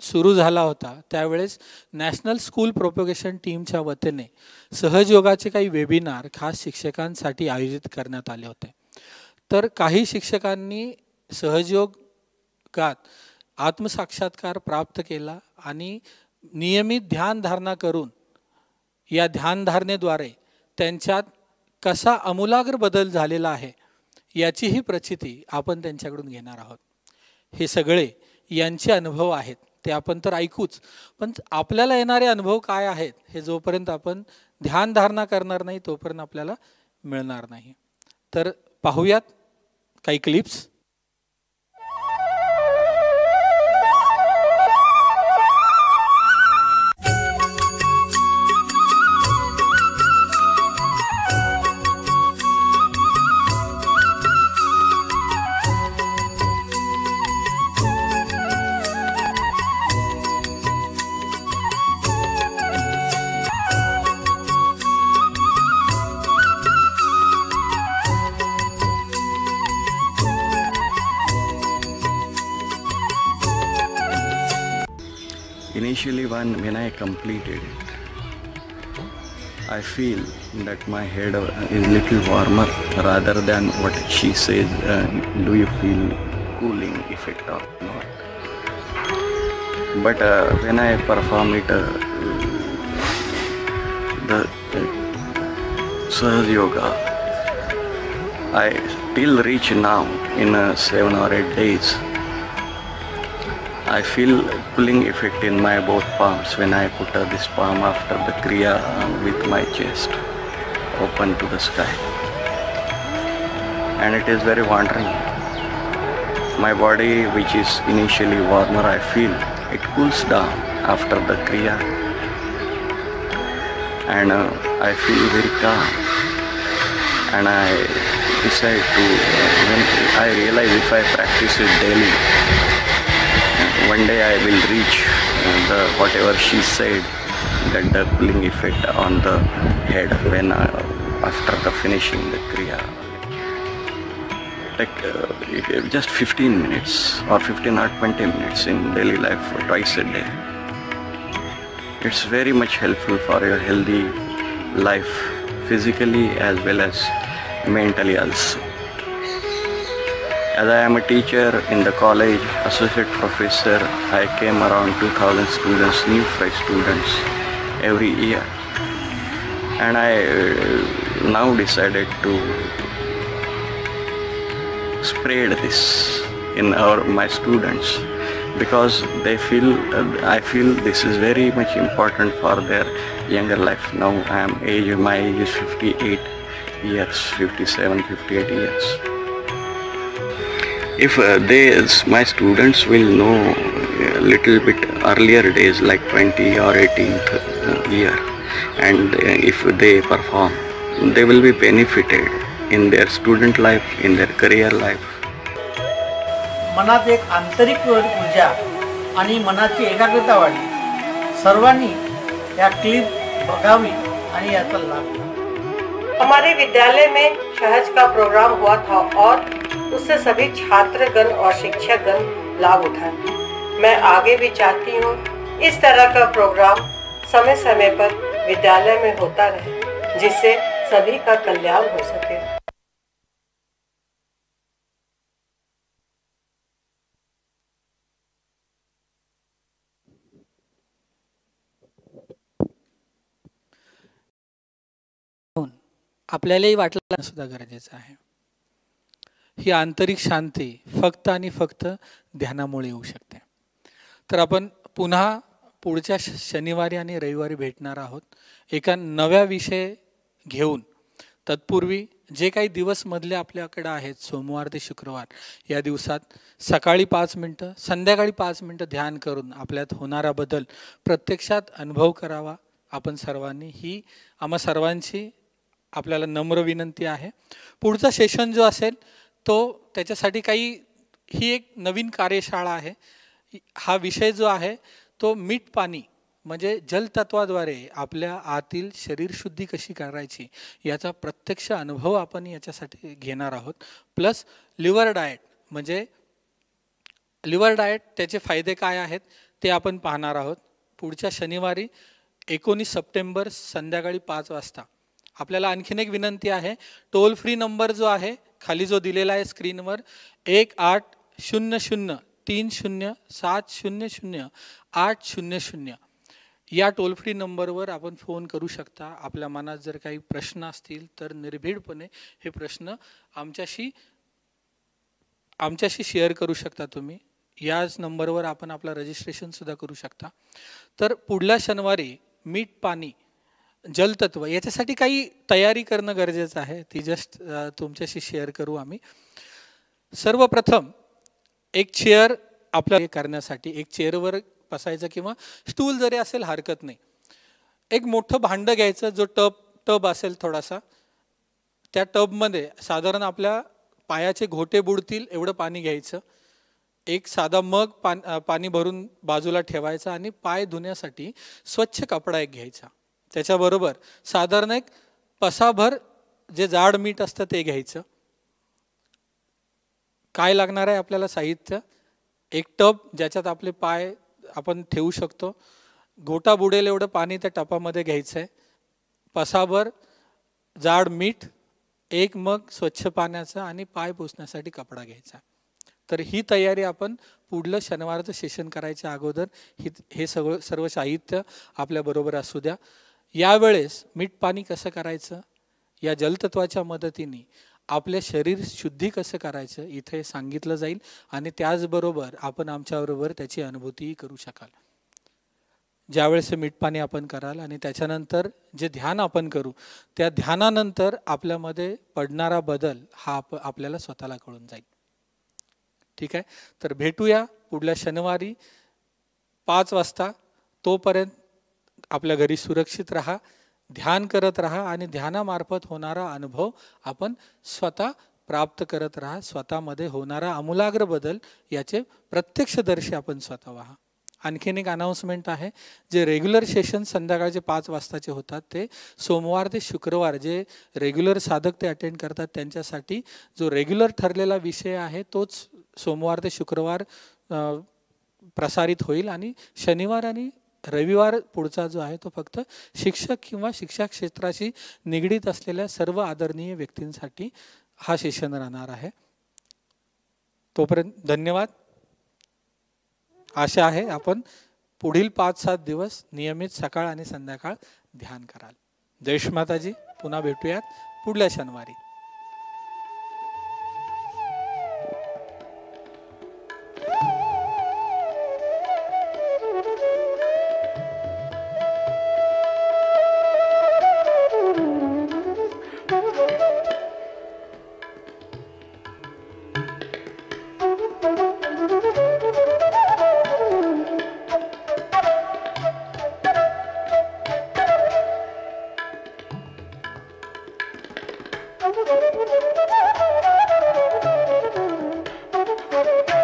सुरू झाला होता त्यावेळेस नॅशनल स्कूल प्रोपगेशन टीमच्या वतीने सहजयोगाचे काही वेबिनार खास शिक्षकांसाठी आयोजित करण्यात आले होते. तर काही शिक्षकांनी सहजयोगात आत्मसाक्षात्कार प्राप्त केला आणि नियमित ध्यानधारणा करून या ध्यानधारणेद्वारे त्यांच्यात कसा आमूलाग्र बदल झालेला आहे याचीही प्रचिती आपण त्यांच्याकडून घेणार आहोत. हे सगळे यांचे अनुभव आहेत ते आपण तर ऐकूच, पण आपल्याला येणारे अनुभव काय आहेत हे जोपर्यंत आपण ध्यानधारणा करणार नाही तोपर्यंत आपल्याला मिळणार नाही. तर पाहूयात काही clips. Initially, when I completed it, I feel that my head is little warmer rather than what she says. Do you feel cooling effect or not? But when I perform it, the Sahaj Yoga, I till reach now in 7 or 8 days. I feel cooling effect in my both palms when I put this palm after the Kriya with my chest open to the sky. And it is very wandering. My body, which is initially warmer, I feel it cools down after the Kriya. And I feel very calm. And I decide to, when I realize if I practice it daily, one day I will reach the whatever she said, that the cooling effect on the head when after the finishing the Kriya. Like just 15 minutes or 15 or 20 minutes in daily life twice a day. It's very much helpful for your healthy life, physically as well as mentally also. As I am a teacher in the college, associate professor, I came around 2,000 students, new fresh students every year. And I now decided to spread this in my students because they feel, I feel this is very much important for their younger life. Now my age is 58 years, 57, 58 years. If my students will know a little bit earlier days like 20 or 18th year, and if they perform, they will be benefited in their student life, in their career life. मनात एक आंतरिक ऊर्जा आणि मनाची एकाग्रता वाढली. सर्वांनी या क्लिप बघावी आणि याचा लाभ घ्यावा. हमारे विद्यालय में सहज का प्रोग्राम हुआ था और उससे सभी छात्रगण और शिक्षकगण लाभ उठाए. मैं आगे भी चाहती हूँ इस तरह का प्रोग्राम समय समय पर विद्यालय में होता रहे जिससे सभी का कल्याण हो सके. आपल्यालाही वाटलं सुद्धा गरजेचं आहे. ही आंतरिक शांती फक्त आणि फक्त ध्यानामुळे येऊ शकते. तर आपण पुन्हा पुढच्या शनिवारी आणि रविवारी भेटणार आहोत एका नव्या विषय घेऊन. तत्पूर्वी जे काही दिवस मधले आपल्याकडे आहेत सोमवार ते शुक्रवार या दिवसात सकाळी 5 मिनिटं संध्याकाळी 5 मिनिटं ध्यान करून आपल्यात होणारा बदल प्रत्यक्षात अनुभव करावा. आपण सर्वांनी ही आम्हा सर्वांची आपल्याला नम्र विनंती आहे. पुढचा सेशन जो असेल तो त्याच्यासाठी ही एक नवीन कार्यशाळा आहे. हा विषय जो आहे तो मीठ पाणी म्हणजे जलतत्वाद्वारे आपल्या आतील शरीर शुद्धी कशी करायची याचा प्रत्यक्ष अनुभव आपण याच्यासाठी घेणार आहोत. प्लस लिव्हर डाएट म्हणजे लिव्हर डाएट त्याचे फायदे काय आहेत ते आपण पाहणार आहोत. पुढच्या शनिवारी 19 सप्टेंबर संध्याकाळी 5 वाजता. आपल्याला आणखीन एक विनंती आहे, टोल फ्री नंबर जो आहे खाली जो दिलेला आहे स्क्रीनवर 1800300700 या टोल फ्री नंबरवर आपण फोन करू शकता. आपल्या मनात जर काही प्रश्न असतील तर निर्भीडपणे हे प्रश्न आमच्याशी शेअर करू शकता तुम्ही. याच नंबरवर आपण आपला रजिस्ट्रेशन सुद्धा करू शकता. तर पुढल्या शनिवारी मीठ पाणी जलतत्व याच्यासाठी काही तयारी करणं गरजेचं आहे, ती जस्ट तुमच्याशी शेअर करू आम्ही. सर्वप्रथम एक चेअर आपल्या करण्यासाठी एक चेअरवर बसायचं किंवा स्टूल जरी असेल हरकत नाही. एक मोठं भांडं घ्यायचं जो टब असेल थोडासा. त्या टबमध्ये साधारण आपल्या पायाचे घोटे बुडतील एवढं पाणी घ्यायचं. एक साधा मग पाणी भरून बाजूला ठेवायचा आणि पाय धुण्यासाठी स्वच्छ कपडा एक घ्यायचा. त्याच्याबरोबर साधारण एक पसाभर जे जाड मीठ असतं ते घ्यायचं. काय लागणार आहे आपल्याला साहित्य, एक टब ज्याच्यात आपले पाय आपण ठेवू शकतो. घोटा बुडेल एवढं पाणी त्या टपामध्ये घ्यायचं आहे. पसाभर जाड मीठ, एक मग स्वच्छ पाण्याचा आणि पाय पुसण्यासाठी कपडा घ्यायचा. तर ही तयारी आपण पुढलं शनिवारचं सेशन करायच्या अगोदर हे सर्व साहित्य आपल्याबरोबर असू द्या. यावेळेस मीठ पाणी कसं करायचं, या जलतत्वाच्या मदतीने आपले शरीर शुद्धी कसं करायचं इथे सांगितलं जाईल आणि त्याचबरोबर आपण आमच्याबरोबर त्याची अनुभूतीही करू शकाल. ज्यावेळेस मीठ पाणी आपण कराल आणि त्याच्यानंतर जे ध्यान आपण करू त्या ध्यानानंतर आपल्यामध्ये पडणारा बदल हा आपल्याला स्वतःला कळून जाईल. ठीक आहे, तर भेटूया पुढल्या शनिवारी 5 वाजता. तोपर्यंत आपल्या घरी सुरक्षित राहा, ध्यान करत राहा आणि ध्यानामार्फत होणारा अनुभव आपण स्वतः प्राप्त करत राहा. स्वतःमध्ये होणारा आमूलाग्र बदल याचे प्रत्यक्षदर्शी आपण स्वतः व्हा. आणखीन एक अनाउन्समेंट आहे, जे रेग्युलर सेशन संध्याकाळचे 5 वाजताचे होतात ते सोमवार ते शुक्रवार जे रेग्युलर साधक ते अटेंड करतात त्यांच्यासाठी जो रेग्युलर ठरलेला विषय आहे तोच सोमवार ते शुक्रवार प्रसारित होईल आणि शनिवार आणि रविवार पुढचा जो आहे तो फक्त शिक्षक किंवा शिक्षा क्षेत्राशी निगडीत असलेल्या सर्व आदरणीय व्यक्तींसाठी हा सेशन राहणार आहे. तोपर्यंत धन्यवाद. आशा आहे आपण पुढील 5-7 दिवस नियमित सकाळ आणि संध्याकाळ ध्यान कराल. जय माताजी. पुन्हा भेटूयात पुढल्या शनिवारी. Thank you.